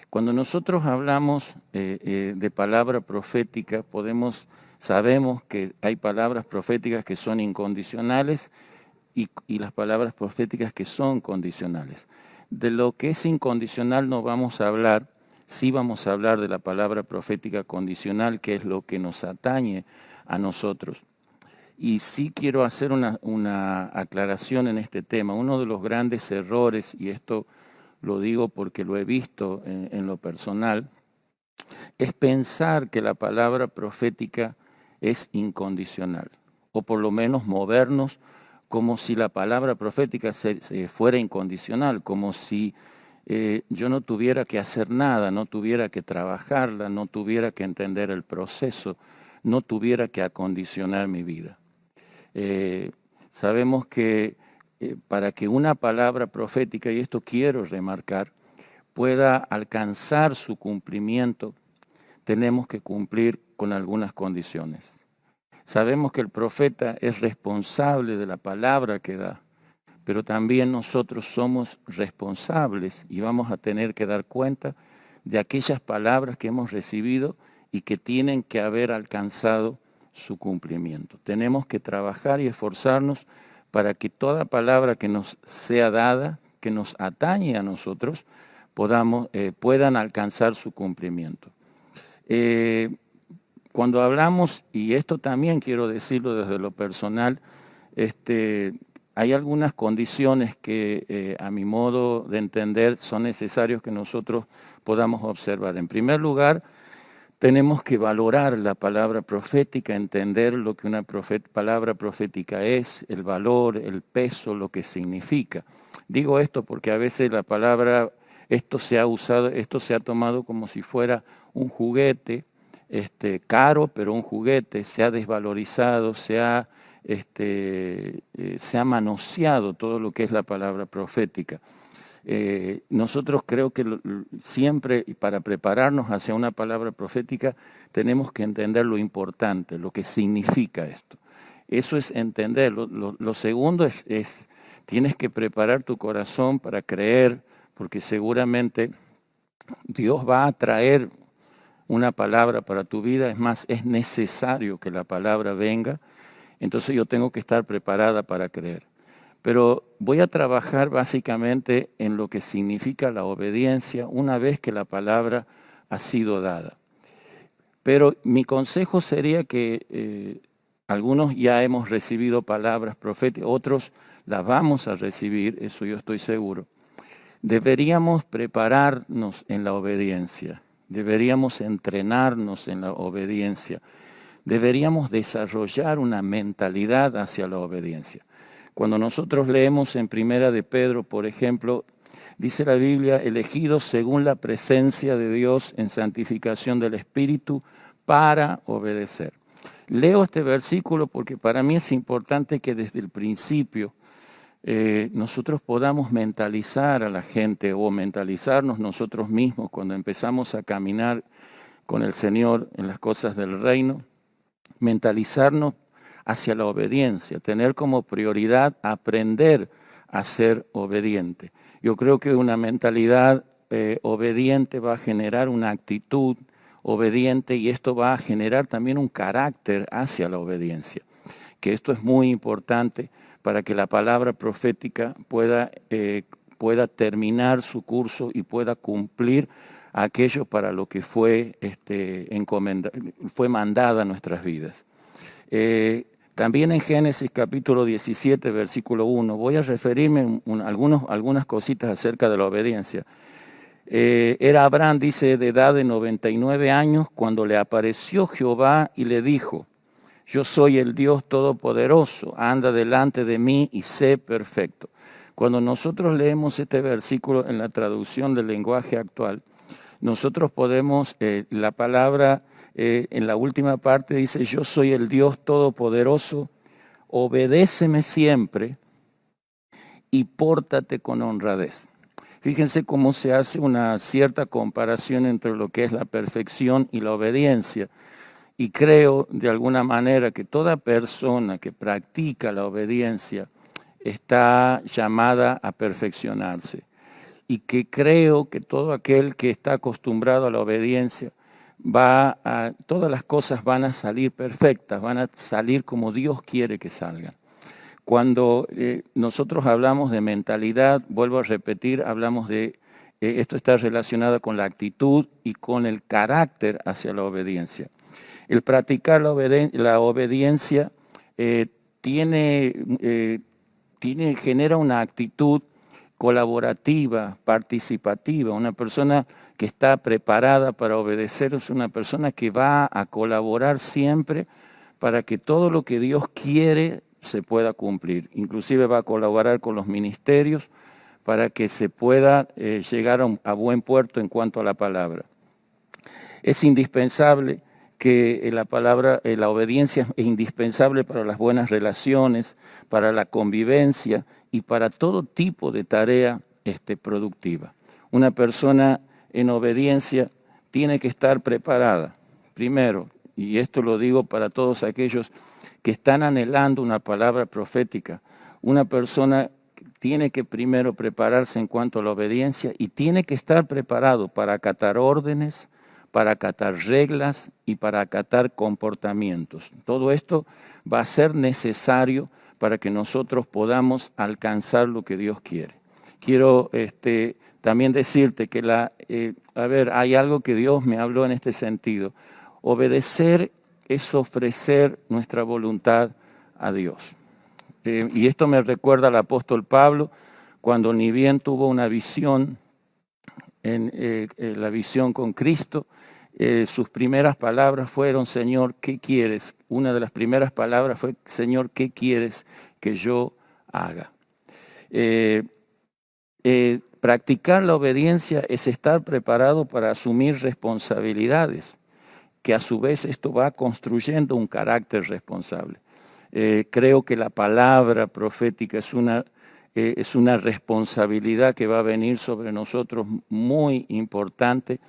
Cuando nosotros hablamos de palabra profética, sabemos que hay palabras proféticas que son incondicionales y las palabras proféticas que son condicionales. De lo que es incondicional no vamos a hablar, sí vamos a hablar de la palabra profética condicional, que es lo que nos atañe a nosotros. Y sí quiero hacer una aclaración en este tema. Uno de los grandes errores, y esto lo digo porque lo he visto en lo personal, es pensar que la palabra profética es incondicional, o por lo menos movernos como si la palabra profética fuera incondicional, como si yo no tuviera que hacer nada, no tuviera que trabajarla, no tuviera que entender el proceso, no tuviera que acondicionar mi vida. Sabemos que para que una palabra profética, y esto quiero remarcar, pueda alcanzar su cumplimiento, tenemos que cumplir con algunas condiciones. Sabemos que el profeta es responsable de la palabra que da, pero también nosotros somos responsables y vamos a tener que dar cuenta de aquellas palabras que hemos recibido y que tienen que haber alcanzado su cumplimiento. Tenemos que trabajar y esforzarnos para que toda palabra que nos sea dada, que nos atañe a nosotros, puedan alcanzar su cumplimiento. Cuando hablamos, y esto también quiero decirlo desde lo personal, hay algunas condiciones que a mi modo de entender son necesarios que nosotros podamos observar. En primer lugar, tenemos que valorar la palabra profética, entender lo que una palabra profética es, el valor, el peso, lo que significa. Digo esto porque a veces la palabra, esto se ha tomado como si fuera un juguete, caro, pero un juguete, se ha desvalorizado, se ha manoseado todo lo que es la palabra profética. Nosotros creo que siempre, para prepararnos hacia una palabra profética, tenemos que entender lo importante, lo que significa esto. Eso es entender. Lo segundo es tienes que preparar tu corazón para creer, porque seguramente Dios va a traer una palabra para tu vida. Es más, es necesario que la palabra venga. Entonces yo tengo que estar preparada para creer. Pero voy a trabajar básicamente en lo que significa la obediencia una vez que la palabra ha sido dada. Pero mi consejo sería que algunos ya hemos recibido palabras proféticas, otros la vamos a recibir, eso yo estoy seguro. Deberíamos prepararnos en la obediencia, deberíamos entrenarnos en la obediencia, deberíamos desarrollar una mentalidad hacia la obediencia. Cuando nosotros leemos en Primera de Pedro, por ejemplo, dice la Biblia, elegidos según la presencia de Dios en santificación del Espíritu para obedecer. Leo este versículo porque para mí es importante que desde el principio nosotros podamos mentalizar a la gente o mentalizarnos nosotros mismos cuando empezamos a caminar con el Señor en las cosas del reino, mentalizarnos hacia la obediencia, tener como prioridad aprender a ser obediente. Yo creo que una mentalidad obediente va a generar una actitud obediente y esto va a generar también un carácter hacia la obediencia, que esto es muy importante para que la palabra profética pueda terminar su curso y pueda cumplir aquello para lo que fue mandada a nuestras vidas. También en Génesis capítulo 17, versículo 1, voy a referirme a algunas cositas acerca de la obediencia. Era Abraham, dice, de edad de 99 años, cuando le apareció Jehová y le dijo, yo soy el Dios Todopoderoso, anda delante de mí y sé perfecto. Cuando nosotros leemos este versículo en la traducción del lenguaje actual, nosotros podemos, la palabra en la última parte dice, yo soy el Dios Todopoderoso, obedéceme siempre y pórtate con honradez. Fíjense cómo se hace una cierta comparación entre lo que es la perfección y la obediencia. Y creo de alguna manera que toda persona que practica la obediencia está llamada a perfeccionarse. Y que creo que todo aquel que está acostumbrado a la obediencia, todas las cosas van a salir perfectas, van a salir como Dios quiere que salgan. Cuando nosotros hablamos de mentalidad, vuelvo a repetir, hablamos de, esto está relacionado con la actitud y con el carácter hacia la obediencia. El practicar la obediencia genera una actitud colaborativa, participativa. Una persona que está preparada para obedecer es una persona que va a colaborar siempre para que todo lo que Dios quiere se pueda cumplir. Inclusive va a colaborar con los ministerios para que se pueda llegar a buen puerto en cuanto a la palabra. Es indispensable que la obediencia es indispensable para las buenas relaciones, para la convivencia y para todo tipo de tarea productiva. Una persona en obediencia tiene que estar preparada, primero, y esto lo digo para todos aquellos que están anhelando una palabra profética. Una persona tiene que primero prepararse en cuanto a la obediencia y tiene que estar preparado para acatar órdenes, para acatar reglas y para acatar comportamientos. Todo esto va a ser necesario para que nosotros podamos alcanzar lo que Dios quiere. Quiero también decirte que hay algo que Dios me habló en este sentido. Obedecer es ofrecer nuestra voluntad a Dios. Y esto me recuerda al apóstol Pablo, cuando ni bien tuvo una visión, la visión con Cristo, sus primeras palabras fueron, Señor, ¿qué quieres? Una de las primeras palabras fue, Señor, ¿qué quieres que yo haga? Practicar la obediencia es estar preparado para asumir responsabilidades, que a su vez esto va construyendo un carácter responsable. Creo que la palabra profética es una responsabilidad que va a venir sobre nosotros muy importante.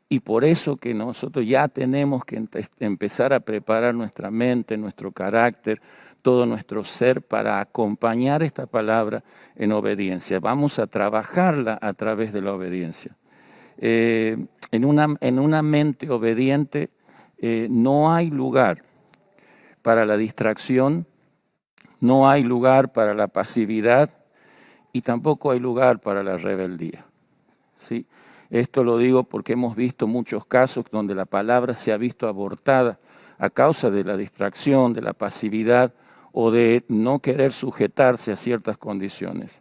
Y por eso que nosotros ya tenemos que empezar a preparar nuestra mente, nuestro carácter, todo nuestro ser para acompañar esta palabra en obediencia. Vamos a trabajarla a través de la obediencia. En una mente obediente no hay lugar para la distracción, no hay lugar para la pasividad y tampoco hay lugar para la rebeldía. ¿Sí? Esto lo digo porque hemos visto muchos casos donde la palabra se ha visto abortada a causa de la distracción, de la pasividad o de no querer sujetarse a ciertas condiciones.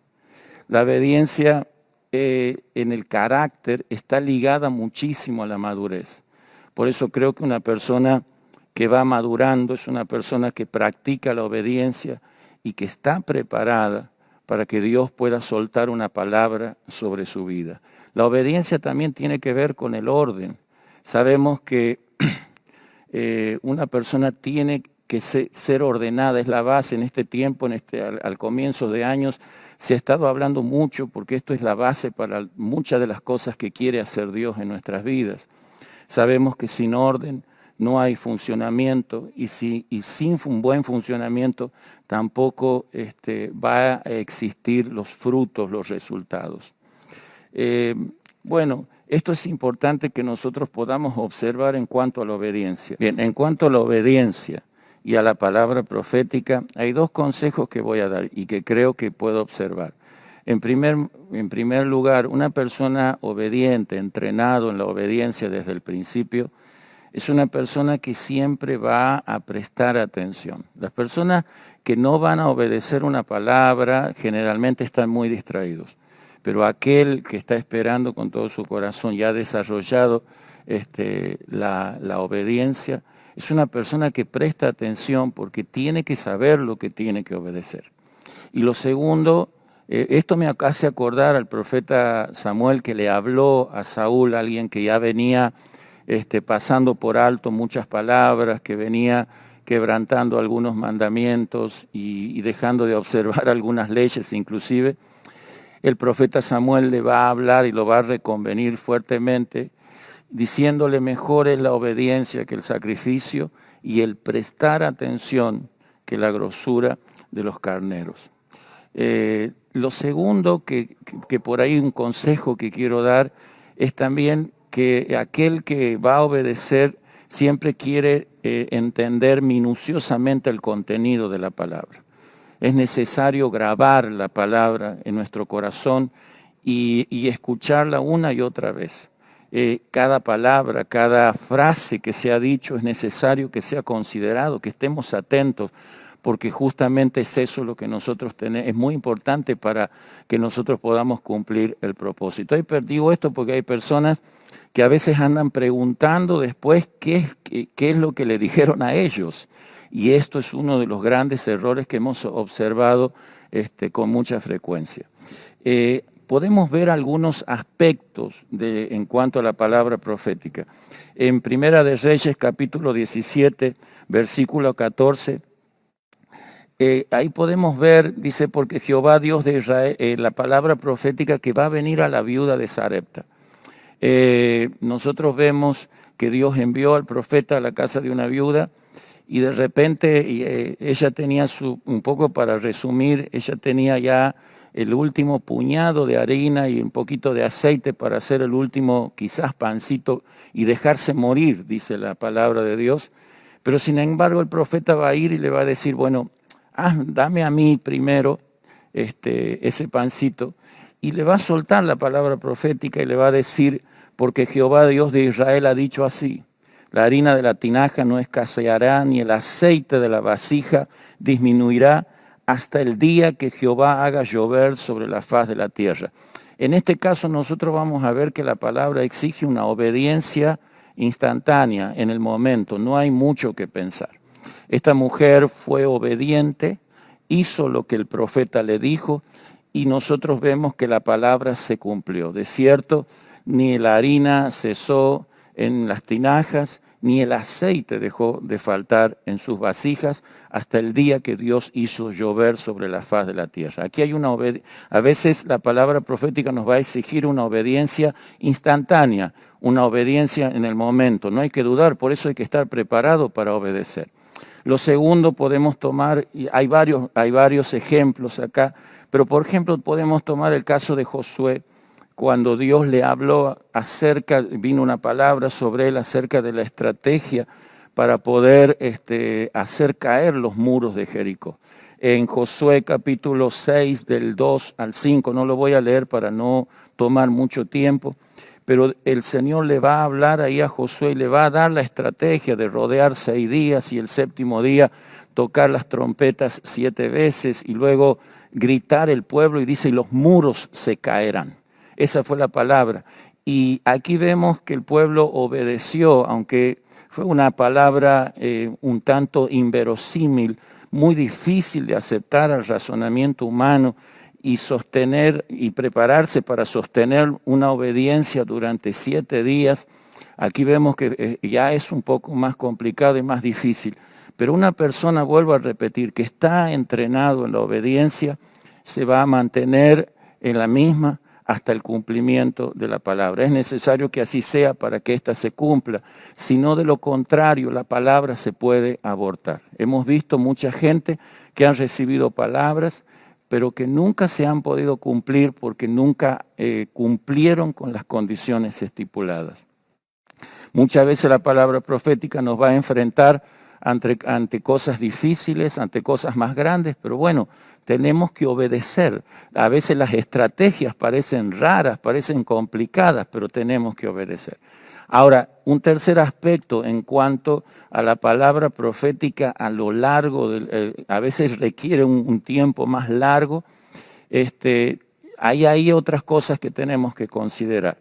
La obediencia en el carácter está ligada muchísimo a la madurez. Por eso creo que una persona que va madurando es una persona que practica la obediencia y que está preparada para que Dios pueda soltar una palabra sobre su vida. La obediencia también tiene que ver con el orden. Sabemos que una persona tiene que ser ordenada, es la base en este tiempo, al comienzo de años. Se ha estado hablando mucho porque esto es la base para muchas de las cosas que quiere hacer Dios en nuestras vidas. Sabemos que sin orden no hay funcionamiento y sin un buen funcionamiento tampoco va a existir los frutos, los resultados. Bueno, esto es importante que nosotros podamos observar en cuanto a la obediencia. Bien, en cuanto a la obediencia y a la palabra profética, hay dos consejos que voy a dar y que creo que puedo observar. En primer lugar, una persona obediente, entrenado en la obediencia desde el principio, es una persona que siempre va a prestar atención. Las personas que no van a obedecer una palabra generalmente están muy distraídos. Pero aquel que está esperando con todo su corazón y ha desarrollado la obediencia, es una persona que presta atención porque tiene que saber lo que tiene que obedecer. Y lo segundo, esto me hace acordar al profeta Samuel que le habló a Saúl, alguien que ya venía pasando por alto muchas palabras, que venía quebrantando algunos mandamientos y dejando de observar algunas leyes inclusive. El profeta Samuel le va a hablar y lo va a reconvenir fuertemente, diciéndole mejor es la obediencia que el sacrificio y el prestar atención que la grosura de los carneros. Lo segundo, que por ahí un consejo que quiero dar, es también que aquel que va a obedecer siempre quiere entender minuciosamente el contenido de la palabra. Es necesario grabar la palabra en nuestro corazón y escucharla una y otra vez. Cada palabra, cada frase que se ha dicho es necesario que sea considerado, que estemos atentos, porque justamente es eso lo que nosotros tenemos, es muy importante para que nosotros podamos cumplir el propósito. Digo esto porque hay personas que a veces andan preguntando después qué es lo que le dijeron a ellos. Y esto es uno de los grandes errores que hemos observado con mucha frecuencia. Podemos ver algunos aspectos en cuanto a la palabra profética. En Primera de Reyes, capítulo 17, versículo 14, ahí podemos ver, dice, porque Jehová Dios de Israel, la palabra profética que va a venir a la viuda de Sarepta. Nosotros vemos que Dios envió al profeta a la casa de una viuda y de repente ella tenía un poco para resumir, ella tenía ya el último puñado de harina y un poquito de aceite para hacer el último quizás pancito y dejarse morir, dice la palabra de Dios. Pero sin embargo el profeta va a ir y le va a decir, bueno, dame a mí primero ese pancito. Y le va a soltar la palabra profética y le va a decir, porque Jehová Dios de Israel ha dicho así, la harina de la tinaja no escaseará, ni el aceite de la vasija disminuirá hasta el día que Jehová haga llover sobre la faz de la tierra. En este caso nosotros vamos a ver que la palabra exige una obediencia instantánea en el momento, no hay mucho que pensar. Esta mujer fue obediente, hizo lo que el profeta le dijo y nosotros vemos que la palabra se cumplió. De cierto, ni la harina cesó en las tinajas, ni el aceite dejó de faltar en sus vasijas hasta el día que Dios hizo llover sobre la faz de la tierra. Aquí hay a veces la palabra profética nos va a exigir una obediencia instantánea, una obediencia en el momento. No hay que dudar, por eso hay que estar preparado para obedecer. Lo segundo podemos tomar, y hay varios ejemplos acá, pero por ejemplo podemos tomar el caso de Josué, cuando Dios le habló vino una palabra sobre él acerca de la estrategia para poder hacer caer los muros de Jericó. En Josué capítulo 6 del 2 al 5, no lo voy a leer para no tomar mucho tiempo, pero el Señor le va a hablar ahí a Josué y le va a dar la estrategia de rodear 6 días y el séptimo día tocar las trompetas 7 veces y luego gritar el pueblo y dice, y los muros se caerán. Esa fue la palabra. Y aquí vemos que el pueblo obedeció, aunque fue una palabra un tanto inverosímil, muy difícil de aceptar al razonamiento humano y sostener y prepararse para sostener una obediencia durante 7 días. Aquí vemos que ya es un poco más complicado y más difícil. Pero una persona, vuelvo a repetir, que está entrenado en la obediencia, se va a mantener en la misma hasta el cumplimiento de la palabra. Es necesario que así sea para que ésta se cumpla. Si no, de lo contrario, la palabra se puede abortar. Hemos visto mucha gente que han recibido palabras, pero que nunca se han podido cumplir porque nunca cumplieron con las condiciones estipuladas. Muchas veces la palabra profética nos va a enfrentar ante cosas difíciles, ante cosas más grandes, pero bueno, tenemos que obedecer. A veces las estrategias parecen raras, parecen complicadas, pero tenemos que obedecer. Ahora, un tercer aspecto en cuanto a la palabra profética a lo largo, a veces requiere un tiempo más largo, hay otras cosas que tenemos que considerar.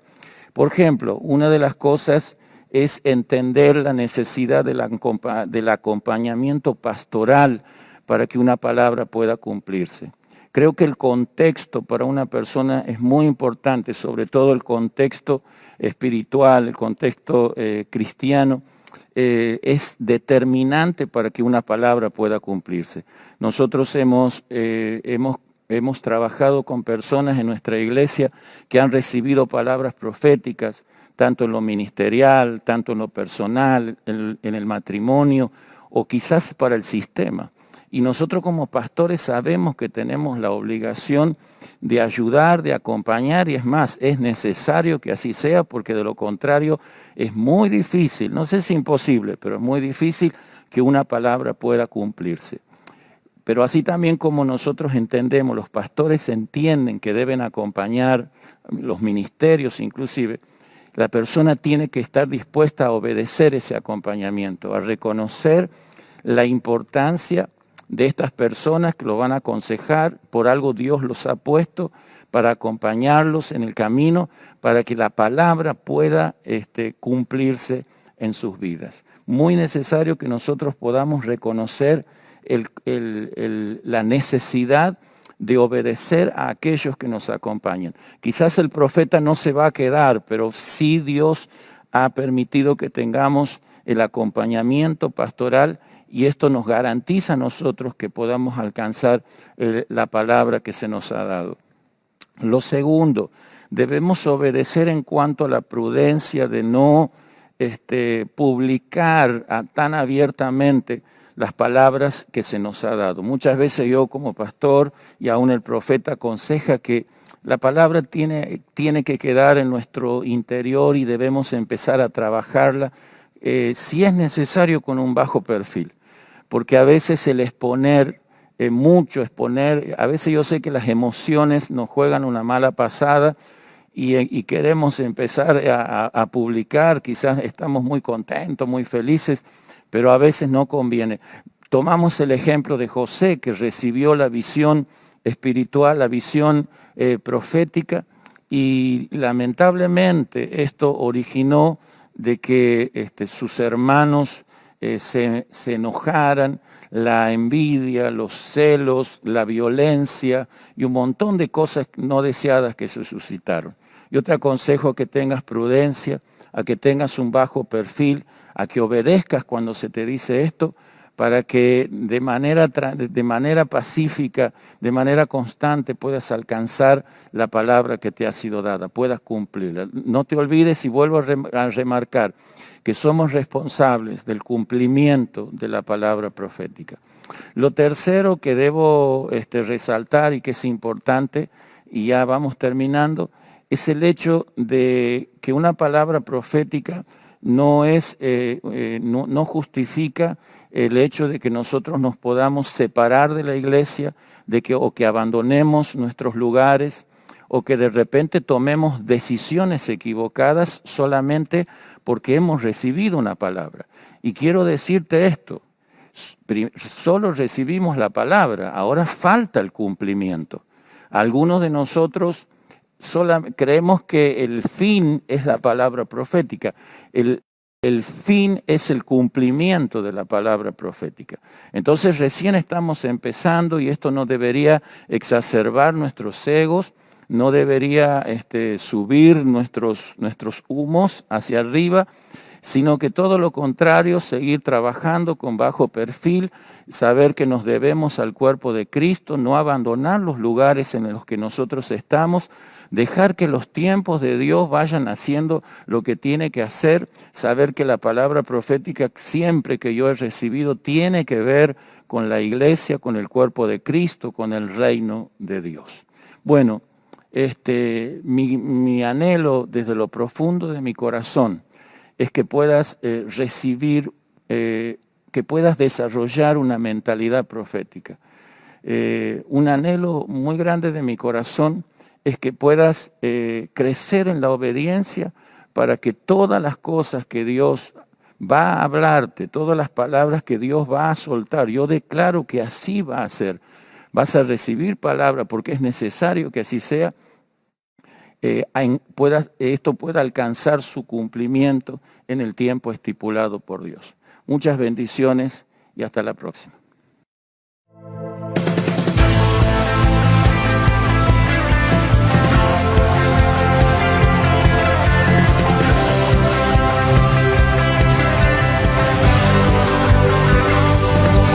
Por ejemplo, una de las cosas es entender la necesidad del acompañamiento pastoral para que una palabra pueda cumplirse. Creo que el contexto para una persona es muy importante, sobre todo el contexto espiritual, el contexto cristiano, es determinante para que una palabra pueda cumplirse. Nosotros hemos trabajado con personas en nuestra iglesia que han recibido palabras proféticas, tanto en lo ministerial, tanto en lo personal, en el matrimonio, o quizás para el sistema. Y nosotros como pastores sabemos que tenemos la obligación de ayudar, de acompañar, y es más, es necesario que así sea, porque de lo contrario es muy difícil, no sé si imposible, pero es muy difícil que una palabra pueda cumplirse. Pero así también como nosotros entendemos, los pastores entienden que deben acompañar, los ministerios inclusive, la persona tiene que estar dispuesta a obedecer ese acompañamiento, a reconocer la importancia de estas personas que lo van a aconsejar. Por algo Dios los ha puesto para acompañarlos en el camino, para que la palabra pueda cumplirse en sus vidas. Muy necesario que nosotros podamos reconocer la necesidad de obedecer a aquellos que nos acompañan. Quizás el profeta no se va a quedar, pero sí Dios ha permitido que tengamos el acompañamiento pastoral y esto nos garantiza a nosotros que podamos alcanzar la palabra que se nos ha dado. Lo segundo, debemos obedecer en cuanto a la prudencia de no publicar tan abiertamente las palabras que se nos ha dado. Muchas veces yo como pastor y aún el profeta aconseja que la palabra tiene que quedar en nuestro interior y debemos empezar a trabajarla, si es necesario, con un bajo perfil. Porque a veces el exponer, a veces yo sé que las emociones nos juegan una mala pasada y queremos empezar a publicar, quizás estamos muy contentos, muy felices, pero a veces no conviene. Tomamos el ejemplo de José, que recibió la visión espiritual, la visión profética, y lamentablemente esto originó de que sus hermanos se enojaran, la envidia, los celos, la violencia y un montón de cosas no deseadas que se suscitaron. Yo te aconsejo que tengas prudencia, a que tengas un bajo perfil, a que obedezcas cuando se te dice esto, para que de manera pacífica, de manera constante puedas alcanzar la palabra que te ha sido dada, puedas cumplirla. No te olvides, y vuelvo a remarcar, que somos responsables del cumplimiento de la palabra profética. Lo tercero que debo resaltar y que es importante, y ya vamos terminando, es el hecho de que una palabra profética no justifica el hecho de que nosotros nos podamos separar de la iglesia, o que abandonemos nuestros lugares, o que de repente tomemos decisiones equivocadas solamente porque hemos recibido una palabra. Y quiero decirte esto, Solo recibimos la palabra, ahora falta el cumplimiento. Algunos de nosotros creemos que el fin es la palabra profética. El fin es el cumplimiento de la palabra profética. Entonces recién estamos empezando y esto no debería exacerbar nuestros egos, no debería subir nuestros humos hacia arriba, sino que todo lo contrario, seguir trabajando con bajo perfil, saber que nos debemos al cuerpo de Cristo, no abandonar los lugares en los que nosotros estamos, dejar que los tiempos de Dios vayan haciendo lo que tiene que hacer, saber que la palabra profética siempre que yo he recibido tiene que ver con la iglesia, con el cuerpo de Cristo, con el reino de Dios. Bueno, mi anhelo desde lo profundo de mi corazón es que puedas recibir, que puedas desarrollar una mentalidad profética. Un anhelo muy grande de mi corazón es que puedas crecer en la obediencia para que todas las cosas que Dios va a hablarte, todas las palabras que Dios va a soltar, yo declaro que así va a ser. Vas a recibir palabra porque es necesario que así sea. Esto pueda alcanzar su cumplimiento en el tiempo estipulado por Dios. Muchas bendiciones y hasta la próxima.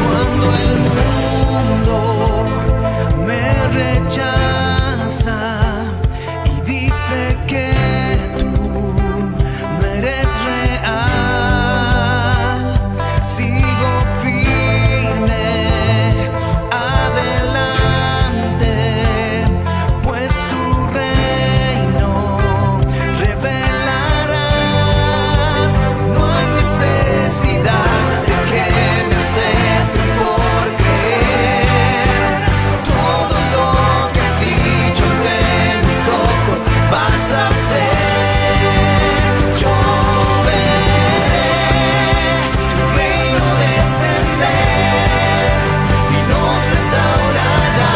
Cuando el mundo me rechaza y dice que tú no eres real, sigo firme adelante, pues tu reino revelarás. No hay necesidad de que me acepten por creer. Todo lo que has dicho ante mis ojos vas a hacer. Yo veré tu reino descender y nos restaurará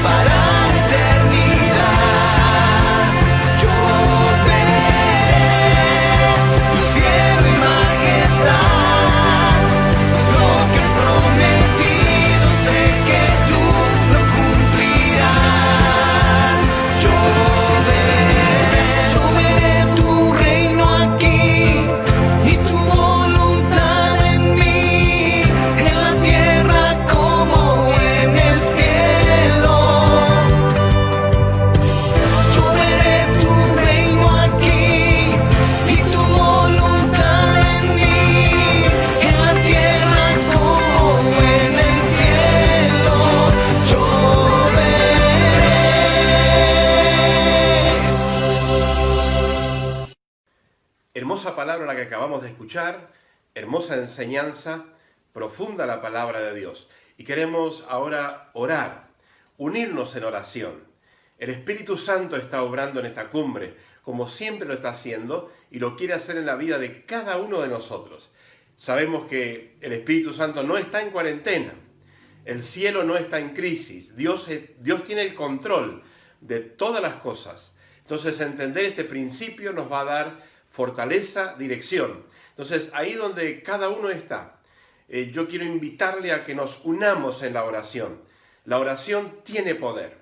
para la eternidad. Yo veré tu cielo y majestad, pues lo que has prometido sé que tú lo cumplirás. Yo veré tu reino aquí y tu voluntad en mí, en la tierra como en el cielo. Yo veré tu reino aquí y tu voluntad en mí, en la tierra como en el cielo. Yo veré. Hermosa palabra la que acabamos de escuchar, hermosa enseñanza, profunda la palabra de Dios. Y queremos ahora orar, unirnos en oración. El Espíritu Santo está obrando en esta cumbre, como siempre lo está haciendo, y lo quiere hacer en la vida de cada uno de nosotros. Sabemos que el Espíritu Santo no está en cuarentena, el cielo no está en crisis, Dios tiene el control de todas las cosas. Entonces entender este principio nos va a dar fortaleza, dirección. Entonces ahí donde cada uno está, yo quiero invitarle a que nos unamos en la oración. La oración tiene poder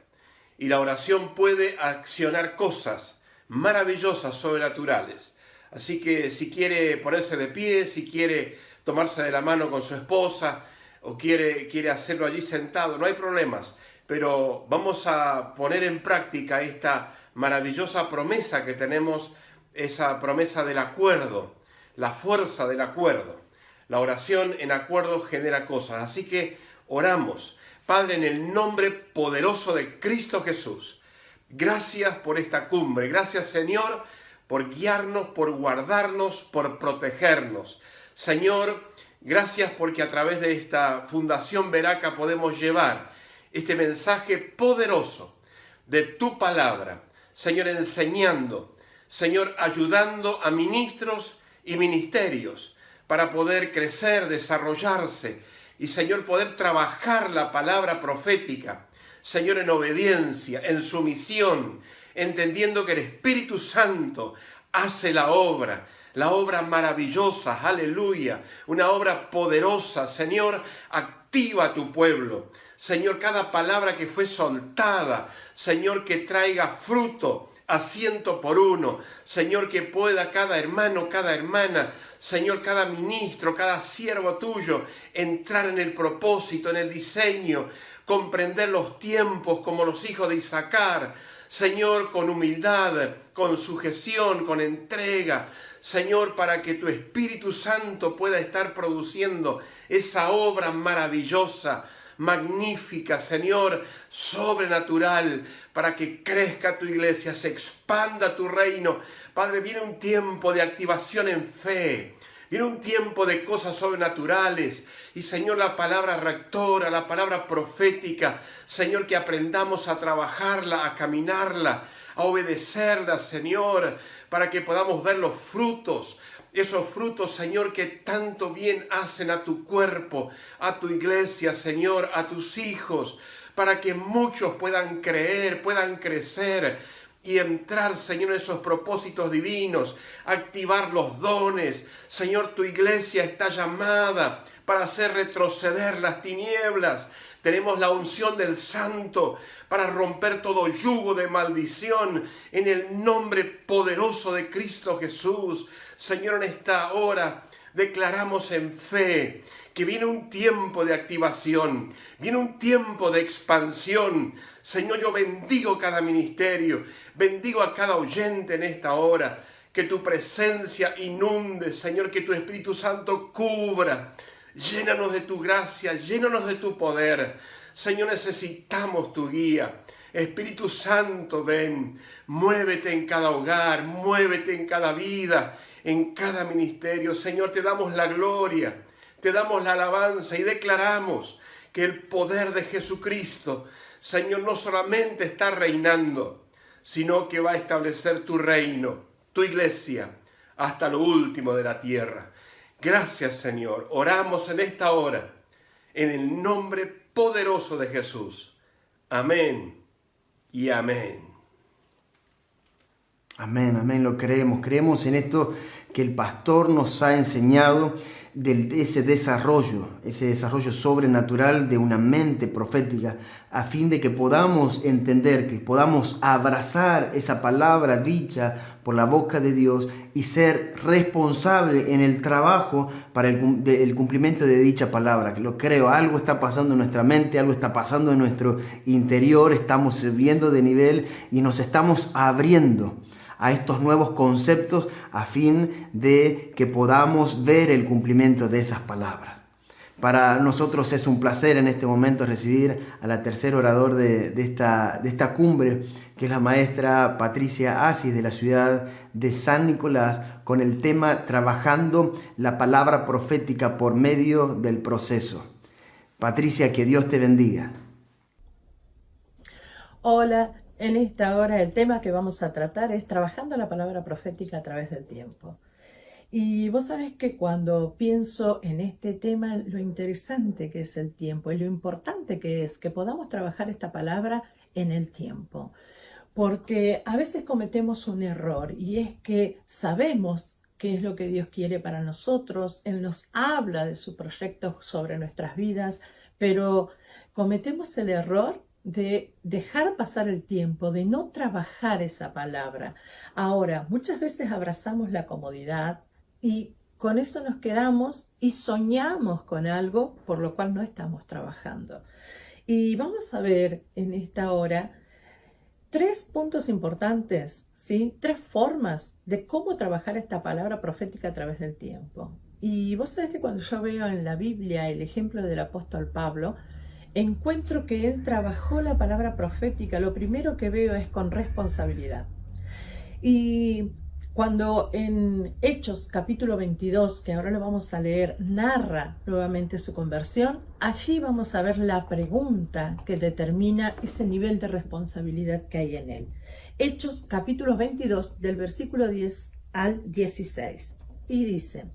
y la oración puede accionar cosas maravillosas, sobrenaturales. Así que si quiere ponerse de pie, si quiere tomarse de la mano con su esposa o quiere hacerlo allí sentado, no hay problemas. Pero vamos a poner en práctica esta maravillosa promesa que tenemos, esa promesa del acuerdo, la fuerza del acuerdo. La oración en acuerdo genera cosas. Así que oramos. Padre, en el nombre poderoso de Cristo Jesús, gracias por esta cumbre. Gracias, Señor, por guiarnos, por guardarnos, por protegernos. Señor, gracias porque a través de esta Fundación Veraca podemos llevar este mensaje poderoso de tu palabra. Señor, enseñando, Señor, ayudando a ministros y ministerios para poder crecer, desarrollarse y, Señor, poder trabajar la palabra profética, Señor, en obediencia, en sumisión, entendiendo que el Espíritu Santo hace la obra maravillosa, aleluya, una obra poderosa. Señor, activa a tu pueblo. Señor, cada palabra que fue soltada, Señor, que traiga fruto a 100%. Señor, que pueda cada hermano, cada hermana, Señor, cada ministro, cada siervo tuyo, entrar en el propósito, en el diseño, comprender los tiempos como los hijos de Isaacar, Señor, con humildad, con sujeción, con entrega, Señor, para que tu Espíritu Santo pueda estar produciendo esa obra maravillosa, magnífica, Señor, sobrenatural, para que crezca tu iglesia, se expanda tu reino. Padre, viene un tiempo de activación en fe, viene un tiempo de cosas sobrenaturales. Y, Señor, la palabra rectora, la palabra profética, Señor, que aprendamos a trabajarla, a caminarla, a obedecerla, Señor, para que podamos ver los frutos. Esos frutos, Señor, que tanto bien hacen a tu cuerpo, a tu iglesia, Señor, a tus hijos, para que muchos puedan creer, puedan crecer y entrar, Señor, en esos propósitos divinos, activar los dones. Señor, tu iglesia está llamada para hacer retroceder las tinieblas. Tenemos la unción del Santo para romper todo yugo de maldición en el nombre poderoso de Cristo Jesús. Señor, en esta hora declaramos en fe que viene un tiempo de activación, viene un tiempo de expansión. Señor, yo bendigo cada ministerio, bendigo a cada oyente en esta hora. Que tu presencia inunde, Señor, que tu Espíritu Santo cubra. Llénanos de tu gracia, llénanos de tu poder. Señor, necesitamos tu guía. Espíritu Santo, ven, muévete en cada hogar, muévete en cada vida, en cada ministerio. Señor, te damos la gloria, te damos la alabanza y declaramos que el poder de Jesucristo, Señor, no solamente está reinando, sino que va a establecer tu reino, tu iglesia, hasta lo último de la tierra. Gracias, Señor. Oramos en esta hora, en el nombre poderoso de Jesús. Amén y amén. Amén, amén, lo creemos. Creemos en esto que el pastor nos ha enseñado, de ese desarrollo sobrenatural de una mente profética, a fin de que podamos entender, que podamos abrazar esa palabra dicha por la boca de Dios y ser responsable en el trabajo para el cumplimiento de dicha palabra. Que lo creo, algo está pasando en nuestra mente, algo está pasando en nuestro interior, estamos subiendo de nivel y nos estamos abriendo a estos nuevos conceptos a fin de que podamos ver el cumplimiento de esas palabras. Para nosotros es un placer en este momento recibir a la tercera orador de esta cumbre, que es la maestra Patricia Asis de la ciudad de San Nicolás, con el tema Trabajando la palabra profética por medio del proceso. Patricia, que Dios te bendiga. Hola. En esta hora el tema que vamos a tratar es trabajando la palabra profética a través del tiempo. Y vos sabés que cuando pienso en este tema, lo interesante que es el tiempo y lo importante que es que podamos trabajar esta palabra en el tiempo. Porque a veces cometemos un error y es que sabemos qué es lo que Dios quiere para nosotros. Él nos habla de su proyecto sobre nuestras vidas, pero cometemos el error de dejar pasar el tiempo, de no trabajar esa palabra. Ahora, muchas veces abrazamos la comodidad y con eso nos quedamos y soñamos con algo por lo cual no estamos trabajando. Y vamos a ver en esta hora 3 puntos importantes, ¿sí? 3 formas de cómo trabajar esta palabra profética a través del tiempo. Y vos sabés que cuando yo veo en la Biblia el ejemplo del apóstol Pablo, encuentro que él trabajó la palabra profética. Lo primero que veo es con responsabilidad. Y cuando en Hechos capítulo 22, que ahora lo vamos a leer, narra nuevamente su conversión, allí vamos a ver la pregunta que determina ese nivel de responsabilidad que hay en él. Hechos capítulo 22, del versículo 10 al 16. Y dice: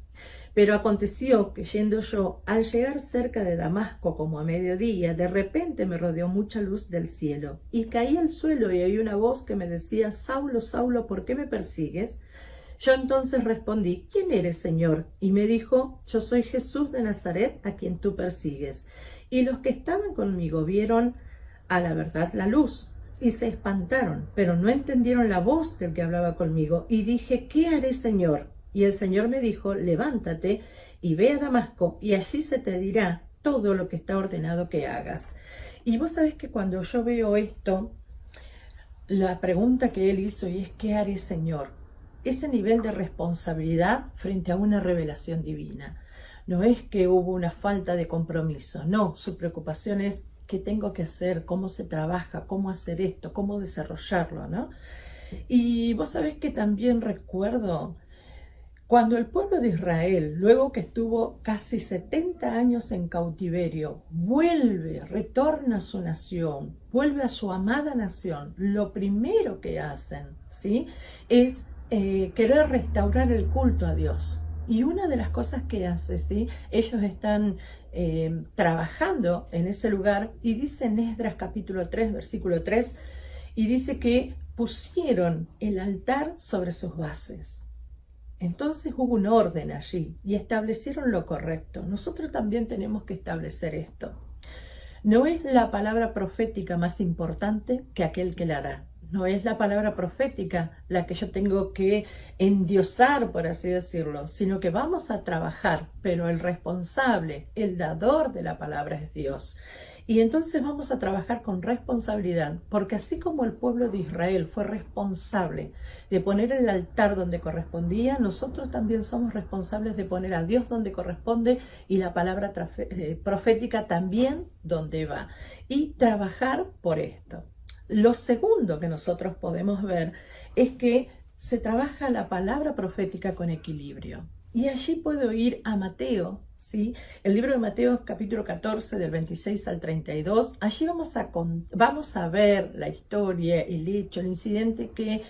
Pero aconteció que yendo yo, al llegar cerca de Damasco como a mediodía, de repente me rodeó mucha luz del cielo, y caí al suelo y oí una voz que me decía: Saulo, Saulo, ¿por qué me persigues? Yo entonces respondí: ¿Quién eres, Señor? Y me dijo: Yo soy Jesús de Nazaret, a quien tú persigues. Y los que estaban conmigo vieron a la verdad la luz, y se espantaron, pero no entendieron la voz del que hablaba conmigo. Y dije: ¿Qué haré, Señor? Y el Señor me dijo: levántate y ve a Damasco, y allí se te dirá todo lo que está ordenado que hagas. Y vos sabés que cuando yo veo esto, la pregunta que él hizo, y es: ¿qué haré, Señor? Ese nivel de responsabilidad frente a una revelación divina. No es que hubo una falta de compromiso, no, su preocupación es: ¿qué tengo que hacer? ¿Cómo se trabaja? ¿Cómo hacer esto? ¿Cómo desarrollarlo? ¿No? Y vos sabés que también recuerdo cuando el pueblo de Israel, luego que estuvo casi 70 años en cautiverio, retorna a su nación, vuelve a su amada nación, lo primero que hacen, ¿sí?, es querer restaurar el culto a Dios. Y una de las cosas que hace, ¿sí?, ellos están trabajando en ese lugar, y dice en Esdras capítulo 3, versículo 3, y dice que pusieron el altar sobre sus bases. Entonces hubo un orden allí y establecieron lo correcto. Nosotros también tenemos que establecer esto. No es la palabra profética más importante que aquel que la da. No es la palabra profética la que yo tengo que endiosar, por así decirlo, sino que vamos a trabajar, pero el responsable, el dador de la palabra es Dios. Y entonces vamos a trabajar con responsabilidad, porque así como el pueblo de Israel fue responsable de poner el altar donde correspondía, nosotros también somos responsables de poner a Dios donde corresponde y la palabra profética también donde va. Y trabajar por esto. Lo segundo que nosotros podemos ver es que se trabaja la palabra profética con equilibrio. Y allí puedo ir a Mateo, ¿sí? El libro de Mateo, capítulo 14, del 26 al 32. Allí vamos a ver la historia, el hecho, el incidente que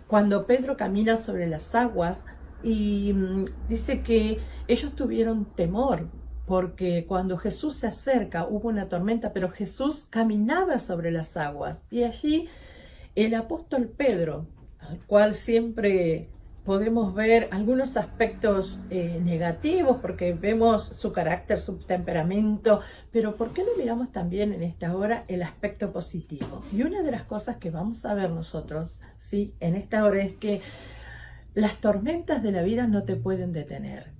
cuando Pedro camina sobre las aguas, y dice que ellos tuvieron temor, porque cuando Jesús se acerca hubo una tormenta, pero Jesús caminaba sobre las aguas. Y allí el apóstol Pedro, al cual siempre podemos ver algunos aspectos negativos, porque vemos su carácter, su temperamento, pero ¿por qué no miramos también en esta hora el aspecto positivo? Y una de las cosas que vamos a ver nosotros, ¿sí?, en esta hora es que las tormentas de la vida no te pueden detener.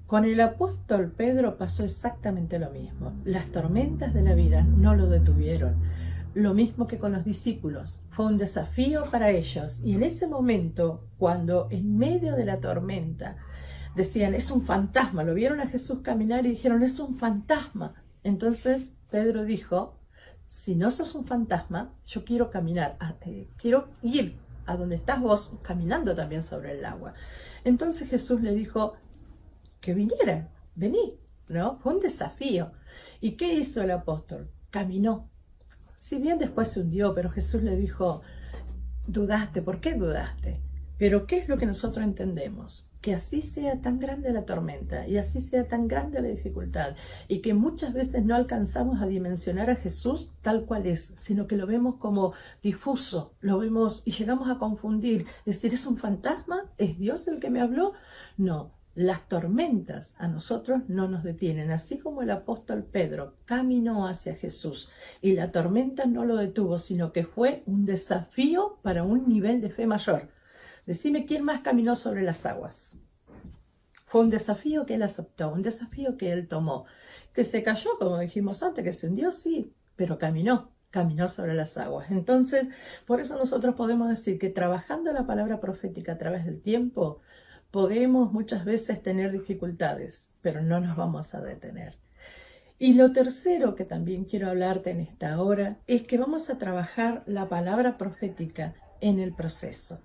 Con el apóstol Pedro pasó exactamente lo mismo. Las tormentas de la vida no lo detuvieron. Lo mismo que con los discípulos, fue un desafío para ellos. Y en ese momento, cuando en medio de la tormenta decían: es un fantasma, lo vieron a Jesús caminar y dijeron: es un fantasma. Entonces Pedro dijo: si no sos un fantasma, yo quiero caminar, quiero ir a donde estás vos, caminando también sobre el agua. Entonces Jesús le dijo que viniera, vení, ¿no? Fue un desafío. ¿Y qué hizo el apóstol? Caminó. Si bien después se hundió, pero Jesús le dijo: dudaste, ¿por qué dudaste? Pero ¿qué es lo que nosotros entendemos? Que así sea tan grande la tormenta y así sea tan grande la dificultad, y que muchas veces no alcanzamos a dimensionar a Jesús tal cual es, sino que lo vemos como difuso, lo vemos y llegamos a confundir, decir: ¿es un fantasma? ¿Es Dios el que me habló? No. Las tormentas a nosotros no nos detienen, así como el apóstol Pedro caminó hacia Jesús y la tormenta no lo detuvo, sino que fue un desafío para un nivel de fe mayor. Decime quién más caminó sobre las aguas. Fue un desafío que él aceptó, un desafío que él tomó, que se cayó, como dijimos antes, que se hundió, sí, pero caminó sobre las aguas. Entonces, por eso nosotros podemos decir que trabajando la palabra profética a través del tiempo, podemos muchas veces tener dificultades, pero no nos vamos a detener. Y lo tercero que también quiero hablarte en esta hora es que vamos a trabajar la palabra profética en el proceso.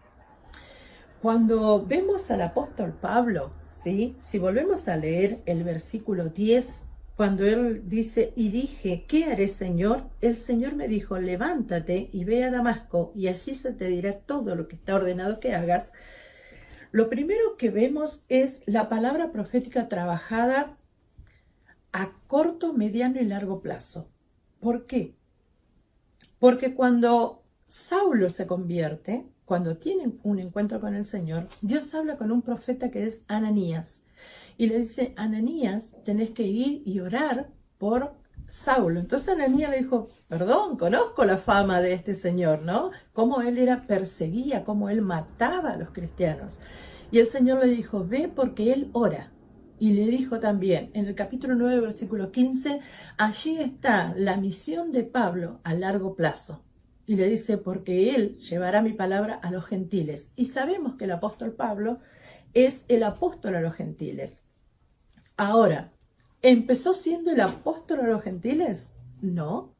Cuando vemos al apóstol Pablo, ¿sí?, si volvemos a leer el versículo 10, cuando él dice: y dije, ¿qué haré, Señor? El Señor me dijo: levántate y ve a Damasco, y allí se te dirá todo lo que está ordenado que hagas. Lo primero que vemos es la palabra profética trabajada a corto, mediano y largo plazo. ¿Por qué? Porque cuando Saulo se convierte, cuando tiene un encuentro con el Señor, Dios habla con un profeta que es Ananías. Y le dice, Ananías, tenés que ir y orar por Saulo. Entonces Ananías le dijo, perdón, conozco la fama de este señor, ¿no? Cómo él perseguía, cómo él mataba a los cristianos. Y el Señor le dijo, ve porque él ora. Y le dijo también, en el capítulo 9, versículo 15, allí está la misión de Pablo a largo plazo. Y le dice, porque él llevará mi palabra a los gentiles. Y sabemos que el apóstol Pablo es el apóstol a los gentiles. Ahora, ¿empezó siendo el apóstol a los gentiles? No.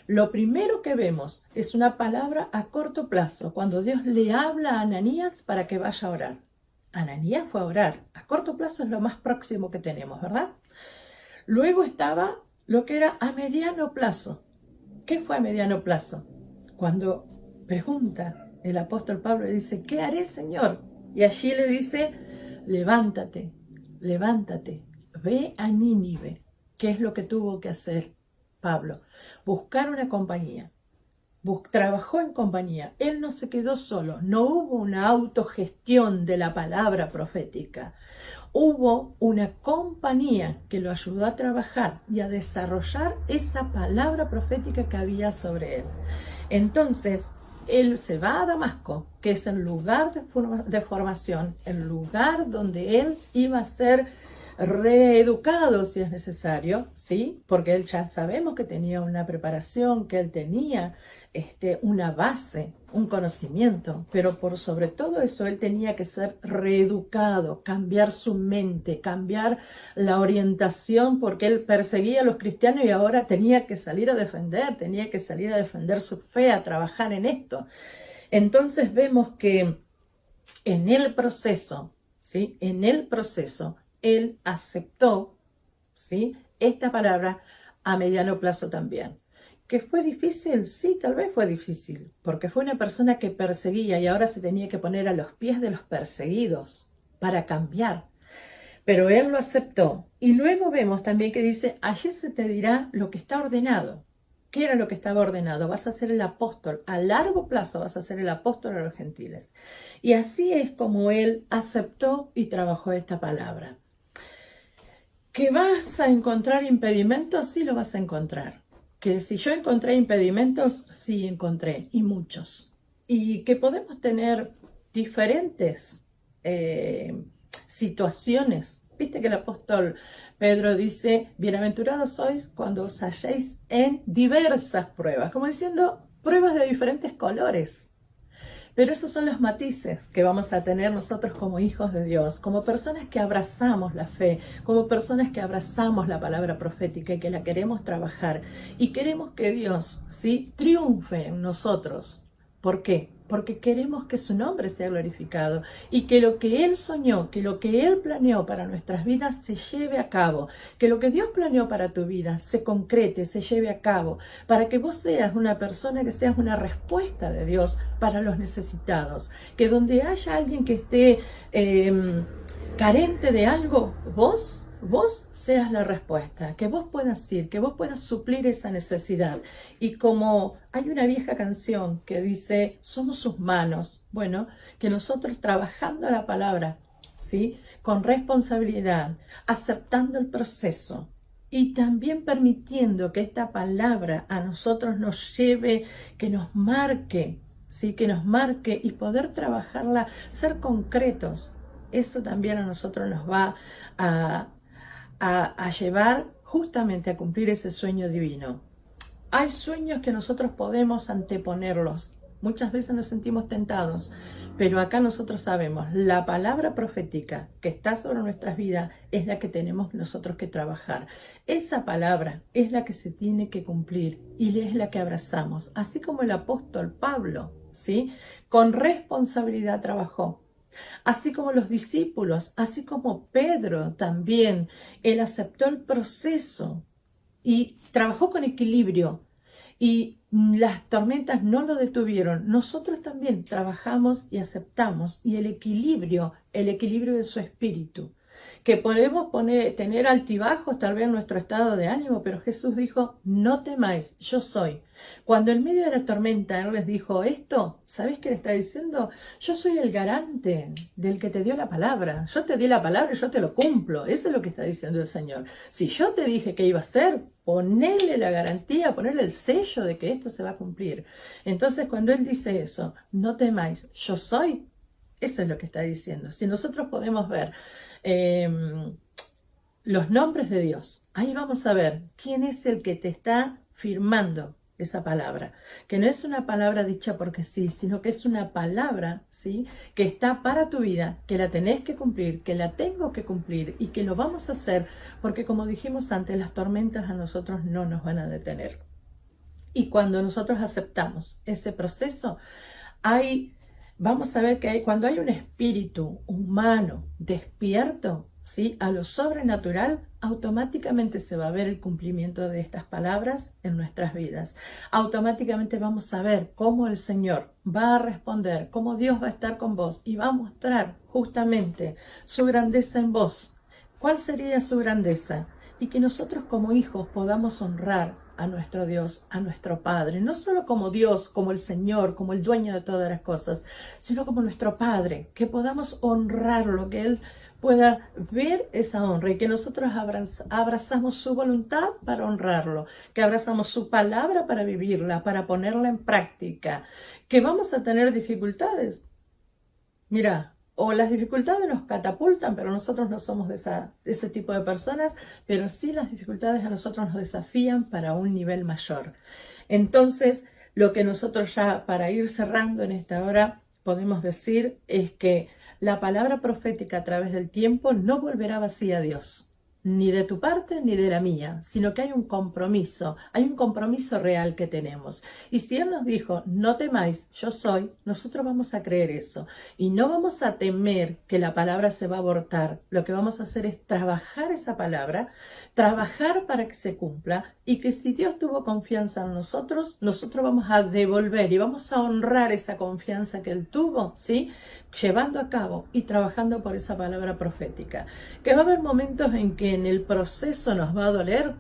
Lo primero que vemos es una palabra a corto plazo, cuando Dios le habla a Ananías para que vaya a orar. Ananías fue a orar. A corto plazo es lo más próximo que tenemos, ¿verdad? Luego estaba lo que era a mediano plazo. ¿Qué fue a mediano plazo? Cuando pregunta el apóstol Pablo, le dice, ¿qué haré, Señor? Y allí le dice, levántate, levántate, ve a Nínive. ¿Qué es lo que tuvo que hacer Pablo? Buscar una compañía. Trabajó en compañía. Él no se quedó solo. No hubo una autogestión de la palabra profética. Hubo una compañía que lo ayudó a trabajar y a desarrollar esa palabra profética que había sobre él. Entonces, él se va a Damasco, que es el lugar de formación, el lugar donde él iba a ser reeducado si es necesario, ¿sí? Porque él ya sabemos que tenía una preparación, que él tenía una base, un conocimiento, pero por sobre todo eso él tenía que ser reeducado, cambiar su mente, cambiar la orientación, porque él perseguía a los cristianos y ahora tenía que salir a defender su fe, a trabajar en esto. Entonces vemos que en el proceso, ¿sí? En el proceso, él aceptó, ¿sí? Esta palabra a mediano plazo también. ¿Que fue difícil? Sí, tal vez fue difícil, porque fue una persona que perseguía y ahora se tenía que poner a los pies de los perseguidos para cambiar. Pero él lo aceptó. Y luego vemos también que dice, allí se te dirá lo que está ordenado. ¿Qué era lo que estaba ordenado? Vas a ser el apóstol. A largo plazo vas a ser el apóstol a los gentiles. Y así es como él aceptó y trabajó esta palabra. ¿Que vas a encontrar impedimentos? Sí lo vas a encontrar. Que si yo encontré impedimentos, sí encontré, y muchos. Y que podemos tener diferentes situaciones. Viste que el apóstol Pedro dice, bienaventurados sois cuando os halléis en diversas pruebas, como diciendo, pruebas de diferentes colores. Pero esos son los matices que vamos a tener nosotros como hijos de Dios, como personas que abrazamos la fe, como personas que abrazamos la palabra profética y que la queremos trabajar. Y queremos que Dios, ¿sí?, triunfe en nosotros. ¿Por qué? Porque queremos que su nombre sea glorificado y que lo que Él soñó, que lo que Él planeó para nuestras vidas se lleve a cabo, que lo que Dios planeó para tu vida se concrete, se lleve a cabo, para que vos seas una persona que seas una respuesta de Dios para los necesitados, que donde haya alguien que esté carente de algo, vos seas la respuesta, que vos puedas ir, que vos puedas suplir esa necesidad. Y como hay una vieja canción que dice, somos sus manos, bueno, que nosotros trabajando la palabra, ¿sí?, con responsabilidad, aceptando el proceso y también permitiendo que esta palabra a nosotros nos lleve, que nos marque, ¿sí?, que nos marque y poder trabajarla, ser concretos. Eso también a nosotros nos va a llevar justamente a cumplir ese sueño divino. Hay sueños que nosotros podemos anteponerlos. Muchas veces nos sentimos tentados, pero acá nosotros sabemos, la palabra profética que está sobre nuestras vidas es la que tenemos nosotros que trabajar. Esa palabra es la que se tiene que cumplir y es la que abrazamos. Así como el apóstol Pablo, ¿sí?, con responsabilidad trabajó. Así como los discípulos, así como Pedro también, él aceptó el proceso y trabajó con equilibrio. y las tormentas no lo detuvieron. Nosotros también trabajamos y aceptamos, y el equilibrio de su espíritu. Que podemos tener altibajos tal vez en nuestro estado de ánimo, pero Jesús dijo, no temáis, yo soy. Cuando en medio de la tormenta Él les dijo esto, ¿sabés qué le está diciendo? Yo soy el garante del que te dio la palabra. Yo te di la palabra y yo te lo cumplo. Eso es lo que está diciendo el Señor. Si yo te dije que iba a ser, ponerle la garantía, ponerle el sello de que esto se va a cumplir. Entonces cuando Él dice eso, no temáis, yo soy, eso es lo que está diciendo. Si nosotros podemos ver los nombres de Dios, ahí vamos a ver quién es el que te está firmando esa palabra, que no es una palabra dicha porque sí, sino que es una palabra, ¿sí?, que está para tu vida, que la tenés que cumplir, que la tengo que cumplir y que lo vamos a hacer, porque como dijimos antes, las tormentas a nosotros no nos van a detener. Y cuando nosotros aceptamos ese proceso, vamos a ver que cuando hay un espíritu humano despierto, ¿sí?, a lo sobrenatural, automáticamente se va a ver el cumplimiento de estas palabras en nuestras vidas. Automáticamente vamos a ver cómo el Señor va a responder, cómo Dios va a estar con vos y va a mostrar justamente su grandeza en vos. ¿Cuál sería su grandeza? Y que nosotros como hijos podamos honrar a nuestro Dios, a nuestro Padre, no solo como Dios, como el Señor, como el dueño de todas las cosas, sino como nuestro Padre, que podamos honrarlo, que Él pueda ver esa honra y que nosotros abrazamos su voluntad para honrarlo, que abrazamos su palabra para vivirla, para ponerla en práctica, que vamos a tener dificultades. Mira, o las dificultades nos catapultan, pero nosotros no somos de ese tipo de personas, pero sí las dificultades a nosotros nos desafían para un nivel mayor. Entonces, lo que nosotros ya para ir cerrando en esta hora podemos decir es que la palabra profética a través del tiempo no volverá vacía a Dios, ni de tu parte ni de la mía, sino que hay un compromiso real que tenemos. Y si Él nos dijo, no temáis, yo soy, nosotros vamos a creer eso. Y no vamos a temer que la palabra se va a abortar. Lo que vamos a hacer es trabajar esa palabra, trabajar para que se cumpla, y que si Dios tuvo confianza en nosotros, nosotros vamos a devolver y vamos a honrar esa confianza que Él tuvo, ¿sí?, llevando a cabo y trabajando por esa palabra profética. Que va a haber momentos en que en el proceso nos va a doler.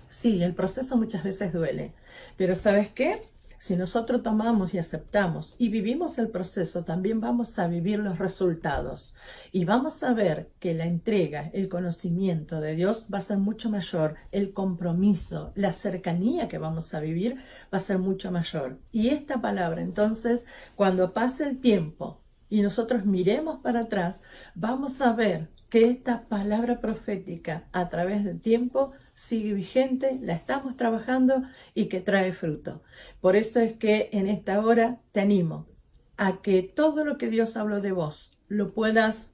Sí, el proceso muchas veces duele, pero ¿sabes qué? Si nosotros tomamos y aceptamos y vivimos el proceso, también vamos a vivir los resultados y vamos a ver que la entrega, el conocimiento de Dios va a ser mucho mayor, el compromiso, la cercanía que vamos a vivir va a ser mucho mayor. Y esta palabra, entonces, cuando pase el tiempo y nosotros miremos para atrás, vamos a ver que esta palabra profética a través del tiempo sigue vigente, la estamos trabajando y que trae fruto. Por eso es que en esta hora te animo a que todo lo que Dios habló de vos lo puedas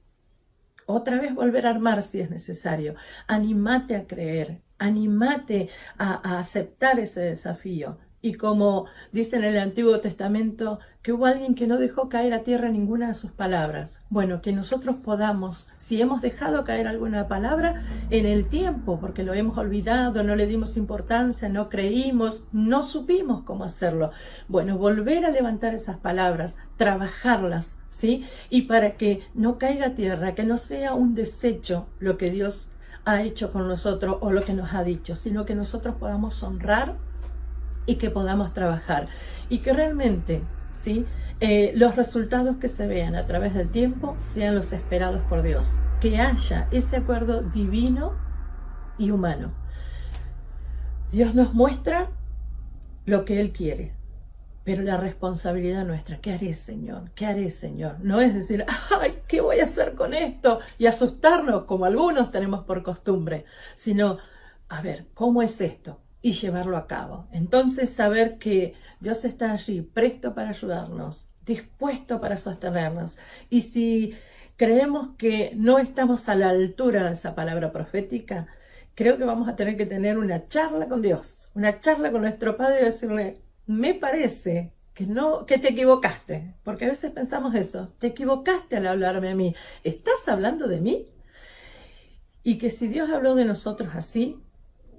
otra vez volver a armar si es necesario. Anímate a creer, anímate a aceptar ese desafío. Y como dice en el Antiguo Testamento, que hubo alguien que no dejó caer a tierra ninguna de sus palabras. Bueno, que nosotros podamos, si hemos dejado caer alguna palabra en el tiempo, porque lo hemos olvidado, no le dimos importancia, no creímos, no supimos cómo hacerlo. Bueno, volver a levantar esas palabras, trabajarlas, ¿sí? Y para que no caiga a tierra, que no sea un desecho lo que Dios ha hecho con nosotros o lo que nos ha dicho, sino que nosotros podamos honrar y que podamos trabajar y que realmente, ¿sí?, los resultados que se vean a través del tiempo sean los esperados por Dios, que haya ese acuerdo divino y humano. Dios nos muestra lo que Él quiere, pero la responsabilidad nuestra, ¿qué haré, Señor? ¿Qué haré, Señor? No es decir, ¡ay, qué voy a hacer con esto!, y asustarnos como algunos tenemos por costumbre, sino, a ver, ¿cómo es esto?, y llevarlo a cabo. Entonces saber que Dios está allí, presto para ayudarnos, dispuesto para sostenernos. Y si creemos que no estamos a la altura de esa palabra profética, creo que vamos a tener que tener una charla con Dios, una charla con nuestro Padre y decirle, me parece que te equivocaste, porque a veces pensamos eso, te equivocaste al hablarme a mí, ¿estás hablando de mí? Y que si Dios habló de nosotros así,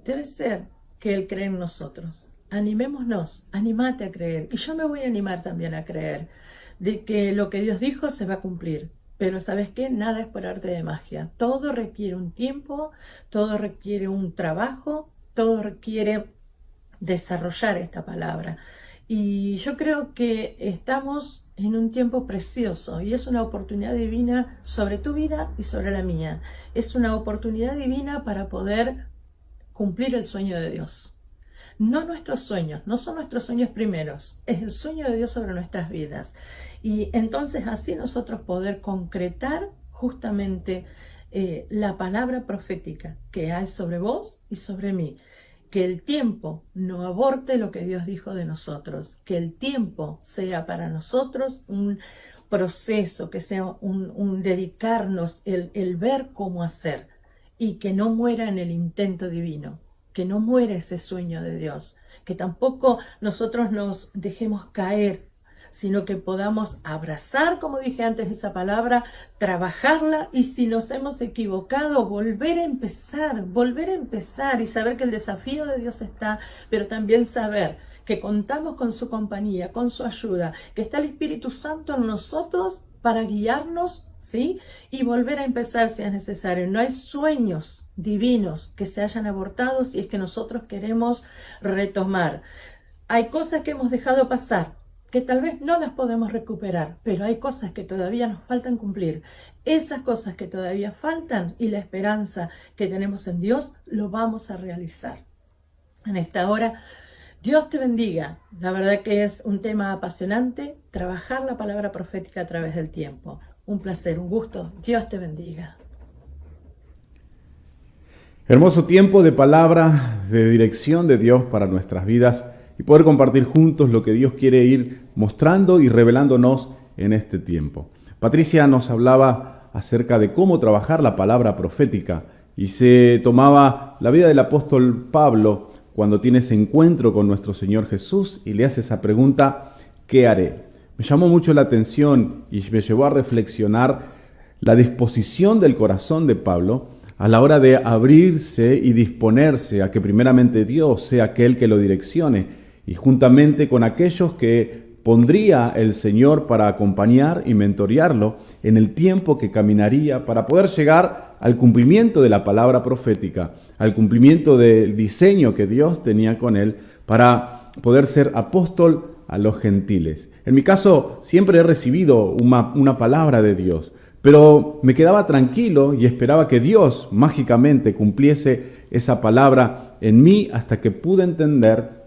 debe ser que Él cree en nosotros. animémonos, animate a creer. Y yo me voy a animar también a creer de que lo que Dios dijo se va a cumplir. Pero ¿sabes qué? Nada es por arte de magia. Todo requiere un tiempo, todo requiere un trabajo, todo requiere desarrollar esta palabra. Y yo creo que estamos en un tiempo precioso y es una oportunidad divina sobre tu vida y sobre la mía. Es una oportunidad divina para poder cumplir el sueño de Dios. No nuestros sueños, no son nuestros sueños primeros, es el sueño de Dios sobre nuestras vidas. Y entonces así nosotros poder concretar justamente la palabra profética que hay sobre vos y sobre mí. Que el tiempo no aborte lo que Dios dijo de nosotros, que el tiempo sea para nosotros un proceso, que sea un dedicarnos, el ver cómo hacer y que no muera en el intento divino, que no muera ese sueño de Dios, que tampoco nosotros nos dejemos caer, sino que podamos abrazar, como dije antes, esa palabra, trabajarla y si nos hemos equivocado, volver a empezar y saber que el desafío de Dios está, pero también saber que contamos con su compañía, con su ayuda, que está el Espíritu Santo en nosotros para guiarnos, ¿sí? Y volver a empezar si es necesario. No hay sueños divinos que se hayan abortado si es que nosotros queremos retomar. Hay cosas que hemos dejado pasar, que tal vez no las podemos recuperar, pero hay cosas que todavía nos faltan cumplir. Esas cosas que todavía faltan y la esperanza que tenemos en Dios, lo vamos a realizar. En esta hora, Dios te bendiga. La verdad que es un tema apasionante, trabajar la palabra profética a través del tiempo. Un placer, un gusto. Dios te bendiga. Hermoso tiempo de palabra, de dirección de Dios para nuestras vidas y poder compartir juntos lo que Dios quiere ir mostrando y revelándonos en este tiempo. Patricia nos hablaba acerca de cómo trabajar la palabra profética y se tomaba la vida del apóstol Pablo cuando tiene ese encuentro con nuestro Señor Jesús y le hace esa pregunta, ¿qué haré? Me llamó mucho la atención y me llevó a reflexionar la disposición del corazón de Pablo a la hora de abrirse y disponerse a que primeramente Dios sea aquel que lo direccione y juntamente con aquellos que pondría el Señor para acompañar y mentorearlo en el tiempo que caminaría para poder llegar al cumplimiento de la palabra profética, al cumplimiento del diseño que Dios tenía con él para poder ser apóstol a los gentiles. En mi caso, siempre he recibido una palabra de Dios, pero me quedaba tranquilo y esperaba que Dios mágicamente cumpliese esa palabra en mí hasta que pude entender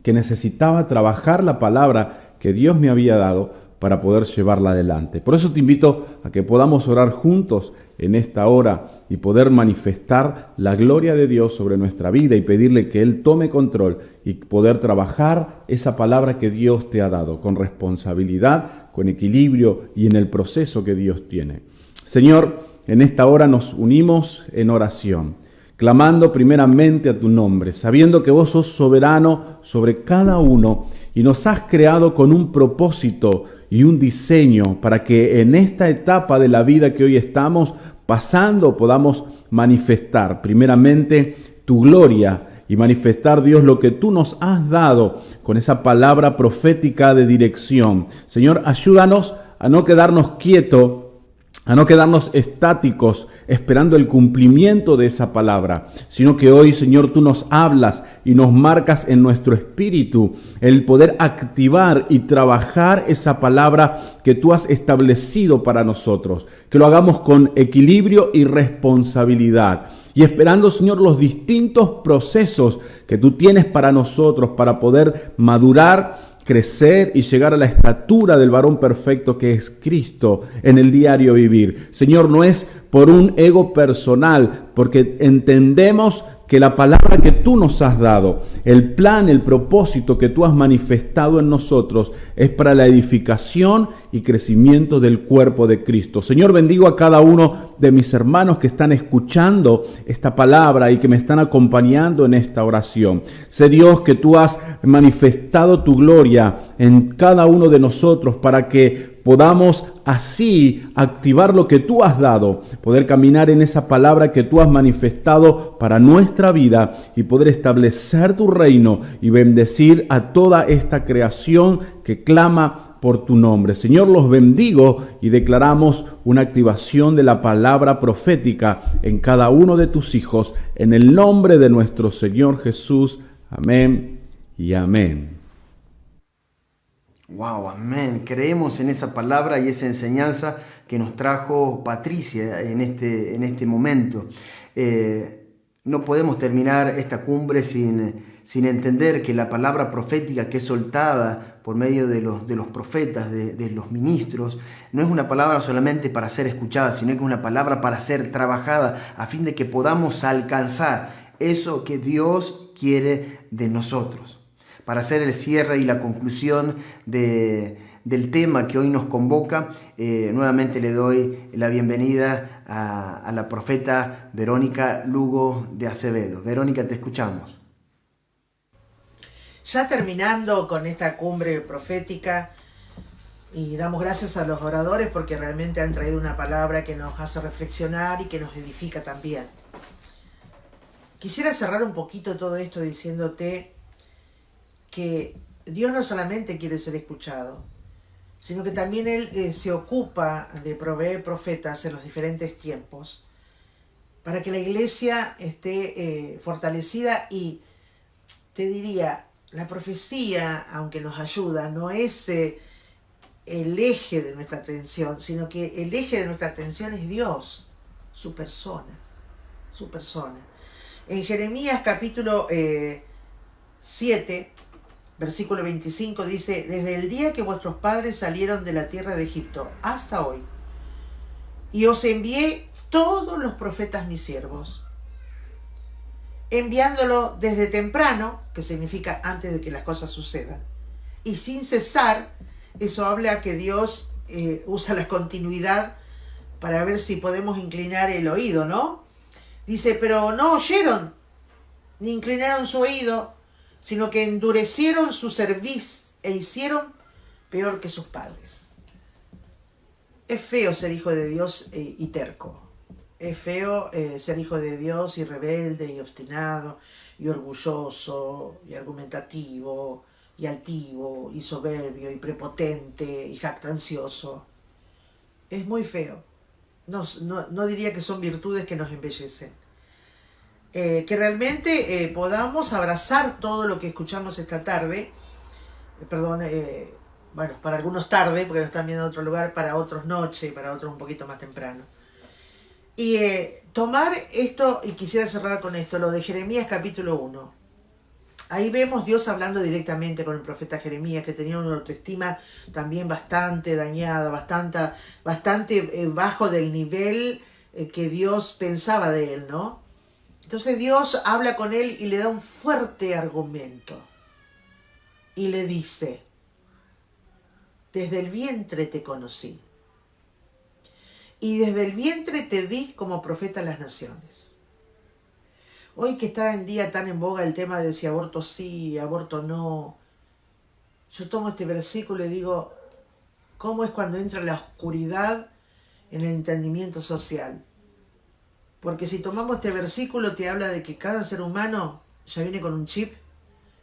que necesitaba trabajar la palabra que Dios me había dado para poder llevarla adelante. Por eso te invito a que podamos orar juntos en esta hora y poder manifestar la gloria de Dios sobre nuestra vida y pedirle que Él tome control y poder trabajar esa palabra que Dios te ha dado con responsabilidad, con equilibrio y en el proceso que Dios tiene. Señor, en esta hora nos unimos en oración, clamando primeramente a tu nombre, sabiendo que vos sos soberano sobre cada uno y nos has creado con un propósito y un diseño para que en esta etapa de la vida que hoy estamos pasando podamos manifestar primeramente tu gloria y manifestar, Dios, lo que tú nos has dado con esa palabra profética de dirección. Señor, ayúdanos a no quedarnos quietos, a no quedarnos estáticos esperando el cumplimiento de esa palabra, sino que hoy, Señor, tú nos hablas y nos marcas en nuestro espíritu el poder activar y trabajar esa palabra que tú has establecido para nosotros, que lo hagamos con equilibrio y responsabilidad y esperando, Señor, los distintos procesos que tú tienes para nosotros para poder madurar, crecer y llegar a la estatura del varón perfecto que es Cristo en el diario vivir. Señor, no es por un ego personal, porque entendemos que la palabra que tú nos has dado, el plan, el propósito que tú has manifestado en nosotros es para la edificación y crecimiento del cuerpo de Cristo. Señor, bendigo a cada uno de mis hermanos que están escuchando esta palabra y que me están acompañando en esta oración. Sé, Dios, que tú has manifestado tu gloria en cada uno de nosotros para que podamos así activar lo que tú has dado, poder caminar en esa palabra que tú has manifestado para nuestra vida y poder establecer tu reino y bendecir a toda esta creación que clama por tu nombre. Señor, los bendigo y declaramos una activación de la palabra profética en cada uno de tus hijos, en el nombre de nuestro Señor Jesús. Amén y amén. Wow, amén. Creemos en esa palabra y esa enseñanza que nos trajo Patricia en este momento. No podemos terminar esta cumbre sin entender que la palabra profética que es soltada por medio de los profetas, de los ministros, no es una palabra solamente para ser escuchada, sino que es una palabra para ser trabajada a fin de que podamos alcanzar eso que Dios quiere de nosotros. Para hacer el cierre y la conclusión del tema que hoy nos convoca, nuevamente le doy la bienvenida a la profeta Verónica Lugo de Acevedo. Verónica, te escuchamos. Ya terminando con esta cumbre profética, y damos gracias a los oradores porque realmente han traído una palabra que nos hace reflexionar y que nos edifica también. Quisiera cerrar un poquito todo esto diciéndote que Dios no solamente quiere ser escuchado, sino que también Él se ocupa de proveer profetas en los diferentes tiempos para que la iglesia esté fortalecida. Y te diría, la profecía, aunque nos ayuda, no es el eje de nuestra atención, sino que el eje de nuestra atención es Dios, su persona, su persona. En Jeremías capítulo 7, versículo 25 dice: desde el día que vuestros padres salieron de la tierra de Egipto hasta hoy, y os envié todos los profetas mis siervos, enviándolo desde temprano, que significa antes de que las cosas sucedan, y sin cesar. Eso habla que Dios usa la continuidad para ver si podemos inclinar el oído, ¿no? Dice, pero no oyeron, ni inclinaron su oído, sino que endurecieron su cerviz e hicieron peor que sus padres. Es feo ser hijo de Dios y terco. Es feo ser hijo de Dios y rebelde y obstinado y orgulloso y argumentativo y altivo y soberbio y prepotente y jactancioso. Es muy feo. No diría que son virtudes que nos embellecen. Que realmente podamos abrazar todo lo que escuchamos esta tarde. Bueno, para algunos tarde, porque lo están viendo en otro lugar, para otros noche, para otros un poquito más temprano. Y tomar esto, y quisiera cerrar con esto, lo de Jeremías capítulo 1. Ahí vemos Dios hablando directamente con el profeta Jeremías, que tenía una autoestima también bastante dañada, bastante bajo del nivel que Dios pensaba de él, ¿no? Entonces Dios habla con él y le da un fuerte argumento. Y le dice, desde el vientre te conocí. Y desde el vientre te di como profeta a las naciones. Hoy que está en día tan en boga el tema de si aborto sí, aborto no, yo tomo este versículo y digo, ¿cómo es cuando entra la oscuridad en el entendimiento social? Porque si tomamos este versículo te habla de que cada ser humano ya viene con un chip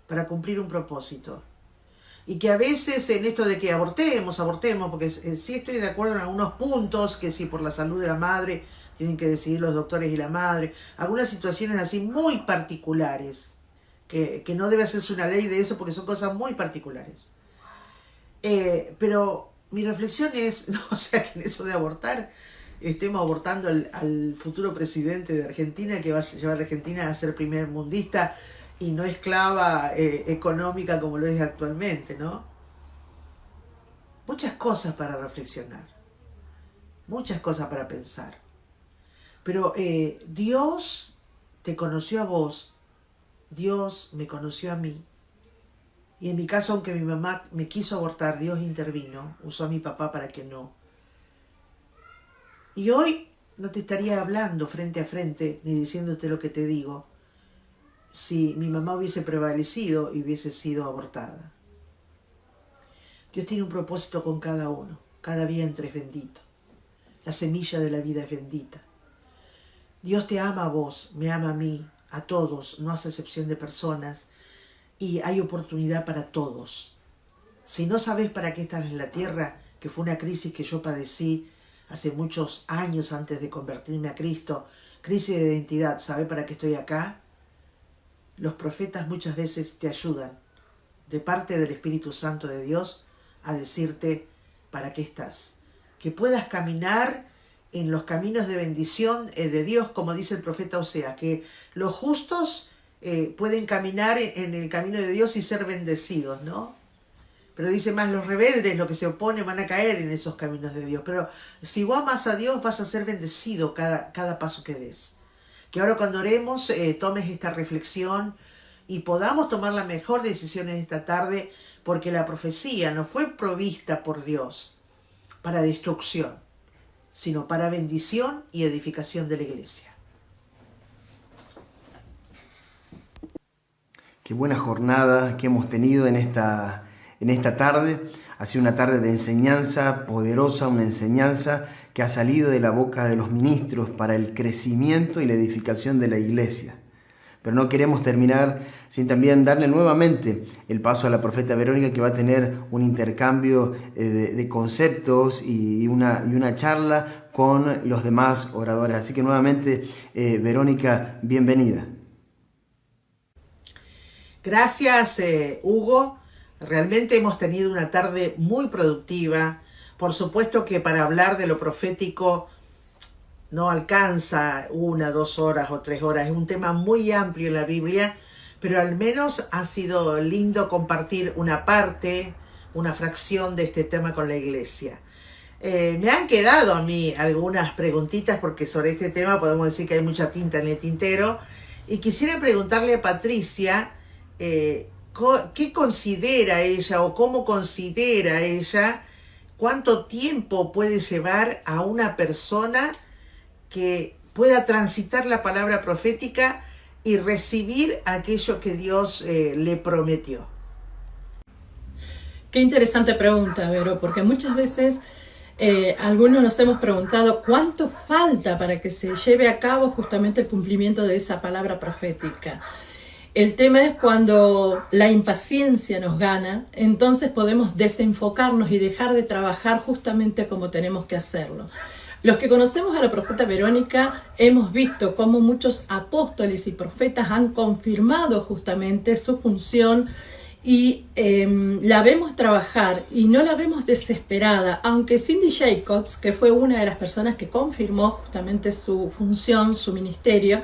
para cumplir un propósito. Y que a veces en esto de que abortemos, porque sí estoy de acuerdo en algunos puntos, que si por la salud de la madre tienen que decidir los doctores y la madre, algunas situaciones así muy particulares, que no debe hacerse una ley de eso porque son cosas muy particulares. Pero mi reflexión es, no sea que en eso de abortar estemos abortando al futuro presidente de Argentina, que va a llevar a Argentina a ser primer mundista y no esclava económica como lo es actualmente, ¿no? Muchas cosas para reflexionar, muchas cosas para pensar. Pero Dios te conoció a vos, Dios me conoció a mí. Y en mi caso, aunque mi mamá me quiso abortar, Dios intervino, usó a mi papá para que no. Y hoy no te estaría hablando frente a frente, ni diciéndote lo que te digo, si mi mamá hubiese prevalecido y hubiese sido abortada. Dios tiene un propósito con cada uno. cada vientre es bendito. La semilla de la vida es bendita. Dios te ama a vos, me ama a mí, a todos, no hace excepción de personas, y hay oportunidad para todos. Si no sabes para qué estás en la tierra, que fue una crisis que yo padecí hace muchos años antes de convertirme a Cristo, crisis de identidad, ¿sabes para qué estoy acá? Los profetas muchas veces te ayudan, de parte del Espíritu Santo de Dios, a decirte para qué estás. Que puedas caminar en los caminos de bendición de Dios, como dice el profeta Oseas, que los justos pueden caminar en el camino de Dios y ser bendecidos, ¿no? Pero dice más, los rebeldes, los que se oponen, van a caer en esos caminos de Dios. Pero si vos amas a Dios, vas a ser bendecido cada paso que des. Que ahora cuando oremos, tomes esta reflexión y podamos tomar las mejores decisiones esta tarde, porque la profecía no fue provista por Dios para destrucción, sino para bendición y edificación de la iglesia. Qué buena jornada que hemos tenido en esta tarde. Ha sido una tarde de enseñanza poderosa, una enseñanza que ha salido de la boca de los ministros para el crecimiento y la edificación de la iglesia. Pero no queremos terminar sin también darle nuevamente el paso a la profeta Verónica, que va a tener un intercambio de conceptos y una charla con los demás oradores. Así que nuevamente, Verónica, bienvenida. Gracias, Hugo. Realmente hemos tenido una tarde muy productiva. Por supuesto que para hablar de lo profético no alcanza 1, 2 horas o 3 horas. Es un tema muy amplio en la Biblia, pero al menos ha sido lindo compartir una parte, una fracción de este tema con la iglesia. Me han quedado a mí algunas preguntitas, porque sobre este tema podemos decir que hay mucha tinta en el tintero. Y quisiera preguntarle a Patricia, ¿qué considera ella o cómo considera ella cuánto tiempo puede llevar a una persona que pueda transitar la palabra profética y recibir aquello que Dios le prometió? Qué interesante pregunta, Vero, porque muchas veces algunos nos hemos preguntado cuánto falta para que se lleve a cabo justamente el cumplimiento de esa palabra profética. El tema es cuando la impaciencia nos gana, entonces podemos desenfocarnos y dejar de trabajar justamente como tenemos que hacerlo. Los que conocemos a la profeta Verónica hemos visto cómo muchos apóstoles y profetas han confirmado justamente su función y la vemos trabajar y no la vemos desesperada, aunque Cindy Jacobs, que fue una de las personas que confirmó justamente su función, su ministerio,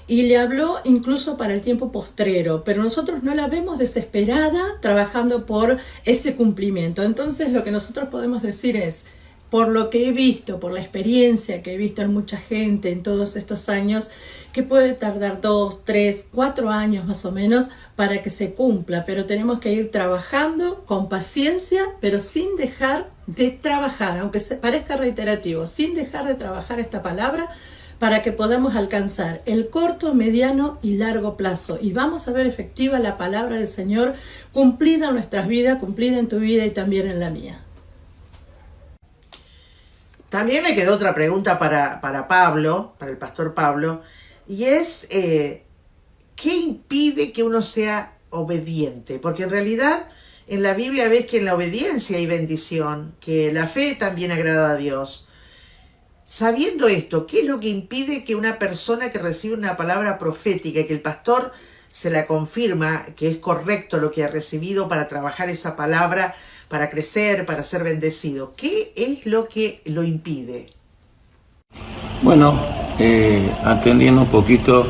y le habló incluso para el tiempo postrero, pero nosotros no la vemos desesperada trabajando por ese cumplimiento. Entonces lo que nosotros podemos decir es, por lo que he visto, por la experiencia que he visto en mucha gente en todos estos años, que puede tardar 2, 3, 4 años más o menos para que se cumpla, pero tenemos que ir trabajando con paciencia, pero sin dejar de trabajar, aunque se parezca reiterativo, sin dejar de trabajar esta palabra, para que podamos alcanzar el corto, mediano y largo plazo. Y vamos a ver efectiva la palabra del Señor cumplida en nuestras vidas, cumplida en tu vida y también en la mía. También me quedó otra pregunta para Pablo, para el pastor Pablo, y es, ¿qué impide que uno sea obediente? Porque en realidad en la Biblia ves que en la obediencia hay bendición, que la fe también agrada a Dios. Sabiendo esto, ¿qué es lo que impide que una persona que recibe una palabra profética y que el pastor se la confirma que es correcto lo que ha recibido para trabajar esa palabra, para crecer, para ser bendecido? ¿Qué es lo que lo impide? Bueno, atendiendo un poquito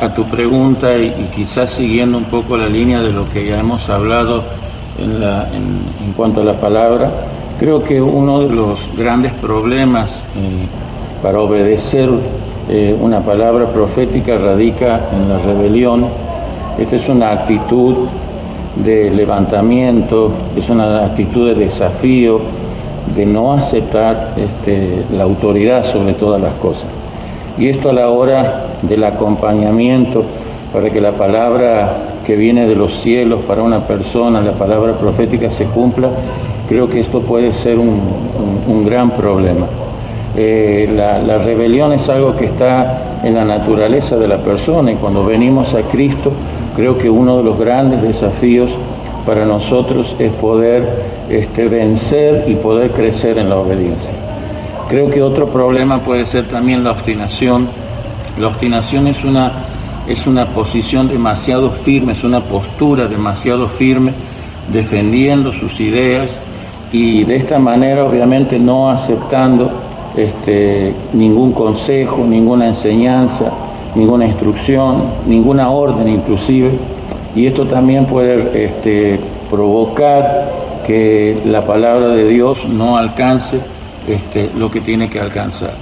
a tu pregunta y quizás siguiendo un poco la línea de lo que ya hemos hablado en cuanto a la palabra, creo que uno de los grandes problemas para obedecer una palabra profética radica en la rebelión. Esta es una actitud de levantamiento, es una actitud de desafío, de no aceptar la autoridad sobre todas las cosas. Y esto a la hora del acompañamiento, para que la palabra que viene de los cielos para una persona, la palabra profética se cumpla, creo que esto puede ser un gran problema. La rebelión es algo que está en la naturaleza de la persona, y cuando venimos a Cristo, creo que uno de los grandes desafíos para nosotros es poder vencer y poder crecer en la obediencia. Creo que otro problema puede ser también la obstinación. La obstinación es una posición demasiado firme, es una postura demasiado firme, defendiendo sus ideas y de esta manera obviamente no aceptando ningún consejo, ninguna enseñanza, ninguna instrucción, ninguna orden inclusive, y esto también puede provocar que la palabra de Dios no alcance lo que tiene que alcanzar.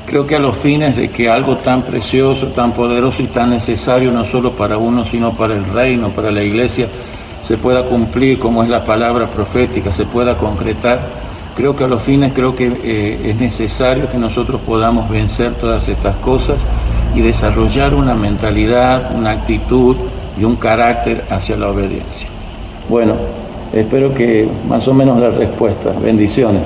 Creo que a los fines de que algo tan precioso, tan poderoso y tan necesario, no solo para uno, sino para el reino, para la iglesia, se pueda cumplir como es la palabra profética, se pueda concretar, creo que a los fines, es necesario que nosotros podamos vencer todas estas cosas y desarrollar una mentalidad, una actitud y un carácter hacia la obediencia. Bueno, espero que más o menos la respuesta. Bendiciones.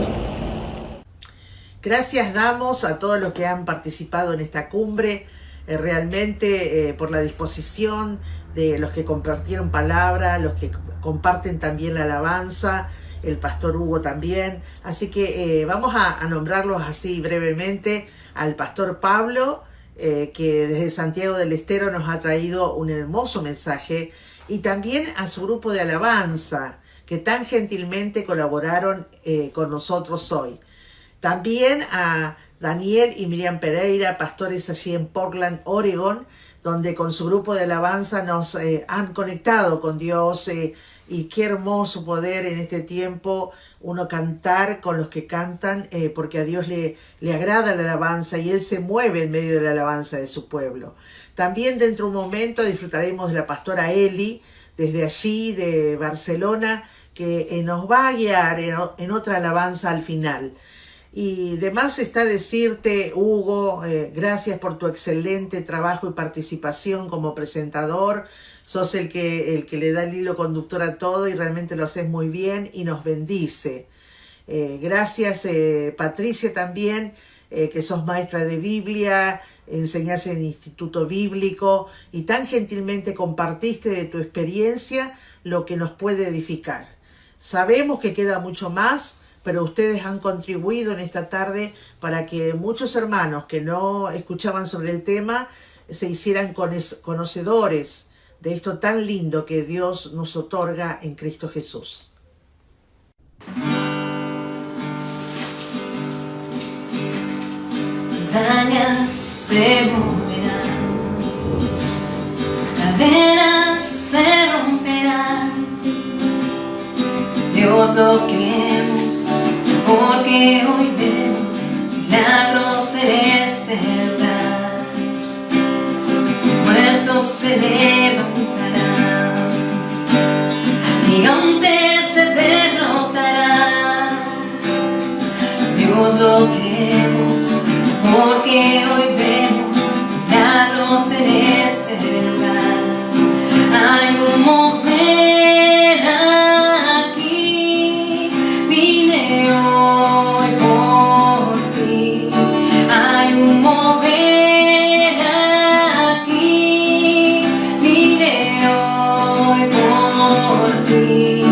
Gracias damos a todos los que han participado en esta cumbre, realmente por la disposición de los que compartieron palabra, los que comparten también la alabanza, el pastor Hugo también. Así que vamos a nombrarlos así brevemente: al pastor Pablo, que desde Santiago del Estero nos ha traído un hermoso mensaje, y también a su grupo de alabanza, que tan gentilmente colaboraron con nosotros hoy. También a Daniel y Miriam Pereira, pastores allí en Portland, Oregon, donde con su grupo de alabanza nos han conectado con Dios, y qué hermoso poder en este tiempo uno cantar con los que cantan, porque a Dios le agrada la alabanza y Él se mueve en medio de la alabanza de su pueblo. También dentro de un momento disfrutaremos de la pastora Eli, desde allí de Barcelona, que nos va a guiar en otra alabanza al final. Y demás está decirte, Hugo, gracias por tu excelente trabajo y participación como presentador. Sos el que le da el hilo conductor a todo y realmente lo haces muy bien y nos bendice. Gracias, Patricia, también, que sos maestra de Biblia, enseñás en el Instituto Bíblico y tan gentilmente compartiste de tu experiencia lo que nos puede edificar. Sabemos que queda mucho más, pero ustedes han contribuido en esta tarde para que muchos hermanos que no escuchaban sobre el tema se hicieran conocedores de esto tan lindo que Dios nos otorga en Cristo Jesús. Montañas se moverán, cadenas se romperán. Dios lo creemos, porque hoy vemos milagros en este lugar. Muertos se levantarán, gigantes se derrotarán. Dios lo creemos, porque hoy vemos milagros en este lugar. Hay un mover aquí, vine hoy por ti. Hay un mover aquí, vine hoy por ti.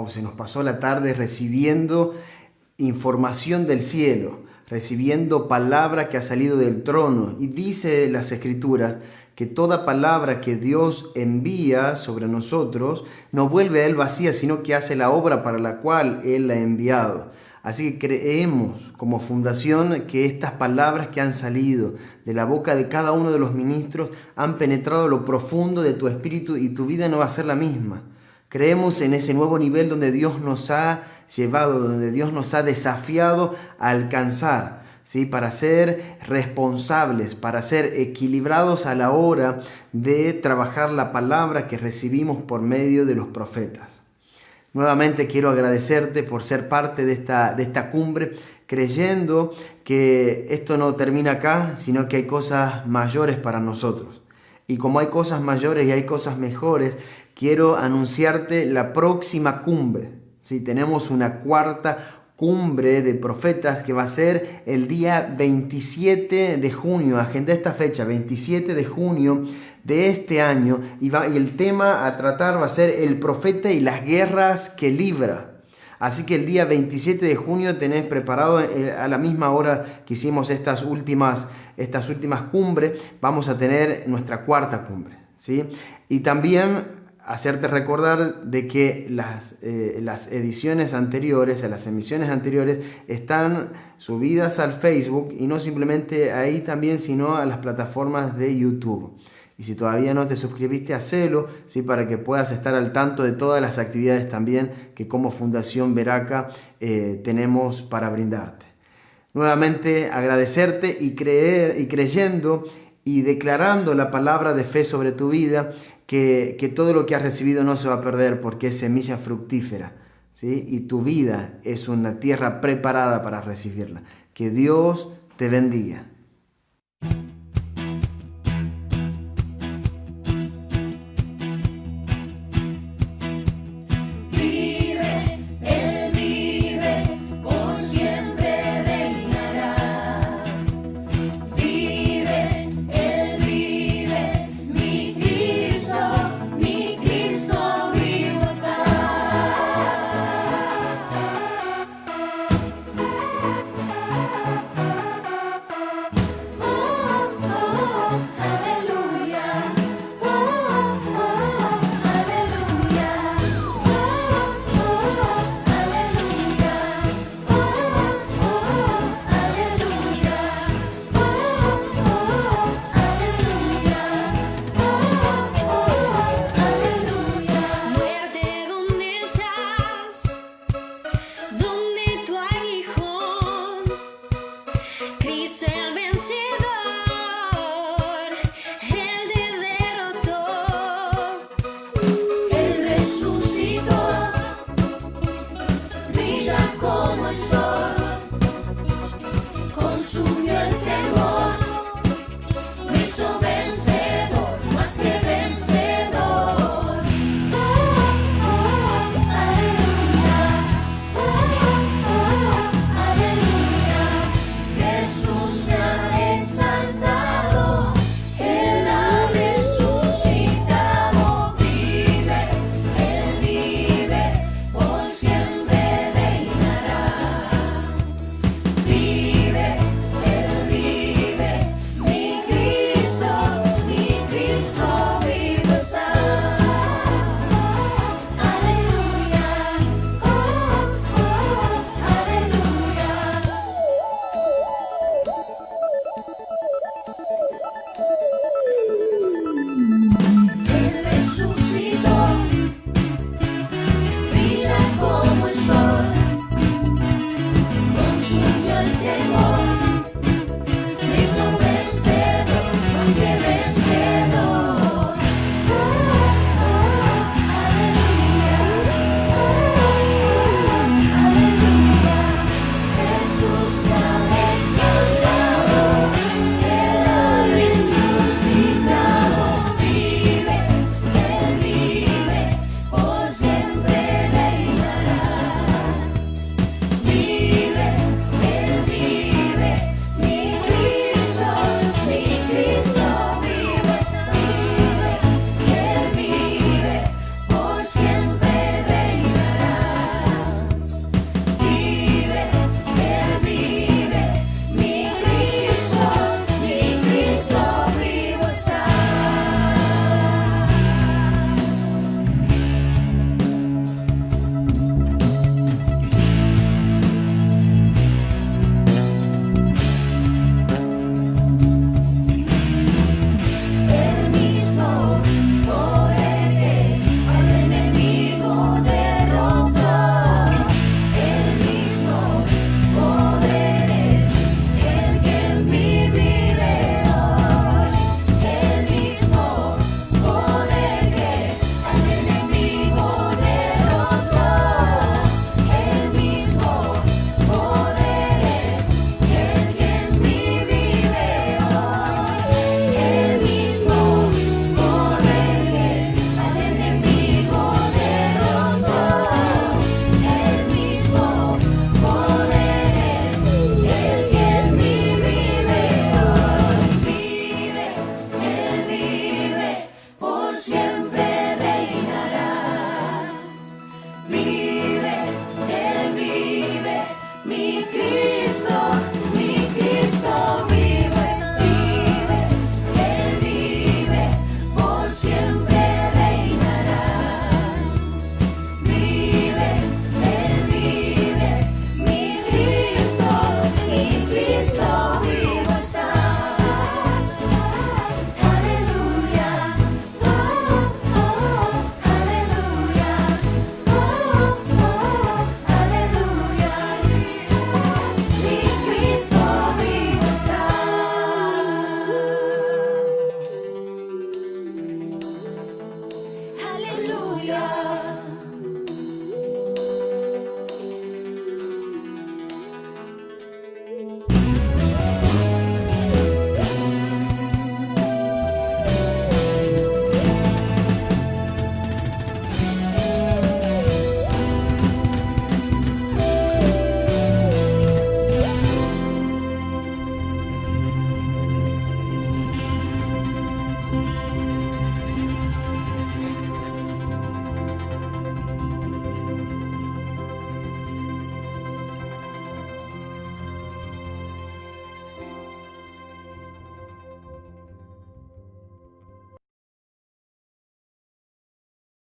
wow, se nos pasó la tarde recibiendo información del cielo, recibiendo palabra que ha salido del trono. Y dice las Escrituras que toda palabra que Dios envía sobre nosotros no vuelve a Él vacía, sino que hace la obra para la cual Él la ha enviado. Así que creemos como fundación que estas palabras que han salido de la boca de cada uno de los ministros han penetrado lo profundo de tu espíritu y tu vida no va a ser la misma. Creemos en ese nuevo nivel donde Dios nos ha llevado, donde Dios nos ha desafiado a alcanzar, ¿sí? Para ser responsables, para ser equilibrados a la hora de trabajar la palabra que recibimos por medio de los profetas. Nuevamente quiero agradecerte por ser parte de esta cumbre, creyendo que esto no termina acá, sino que hay cosas mayores para nosotros. Y como hay cosas mayores y hay cosas mejores, quiero anunciarte la próxima cumbre. ¿Sí? Tenemos una cuarta cumbre de profetas que va a ser el día 27 de junio. Agenda esta fecha, 27 de junio de este año, y el tema a tratar va a ser el profeta y las guerras que libra. Así que el día 27 de junio tenés preparado a la misma hora que hicimos estas últimas cumbres, vamos a tener nuestra cuarta cumbre, ¿sí? Y también hacerte recordar de que las ediciones anteriores, las emisiones anteriores están subidas al Facebook, y no simplemente ahí también, sino a las plataformas de YouTube. Y si todavía no te suscribiste, hacelo, ¿sí? Para que puedas estar al tanto de todas las actividades también que como Fundación Veraca tenemos para brindarte. Nuevamente agradecerte y creyendo y declarando la palabra de fe sobre tu vida, que todo lo que has recibido no se va a perder, porque es semilla fructífera, ¿sí? Y tu vida es una tierra preparada para recibirla. Que Dios te bendiga. aleluya.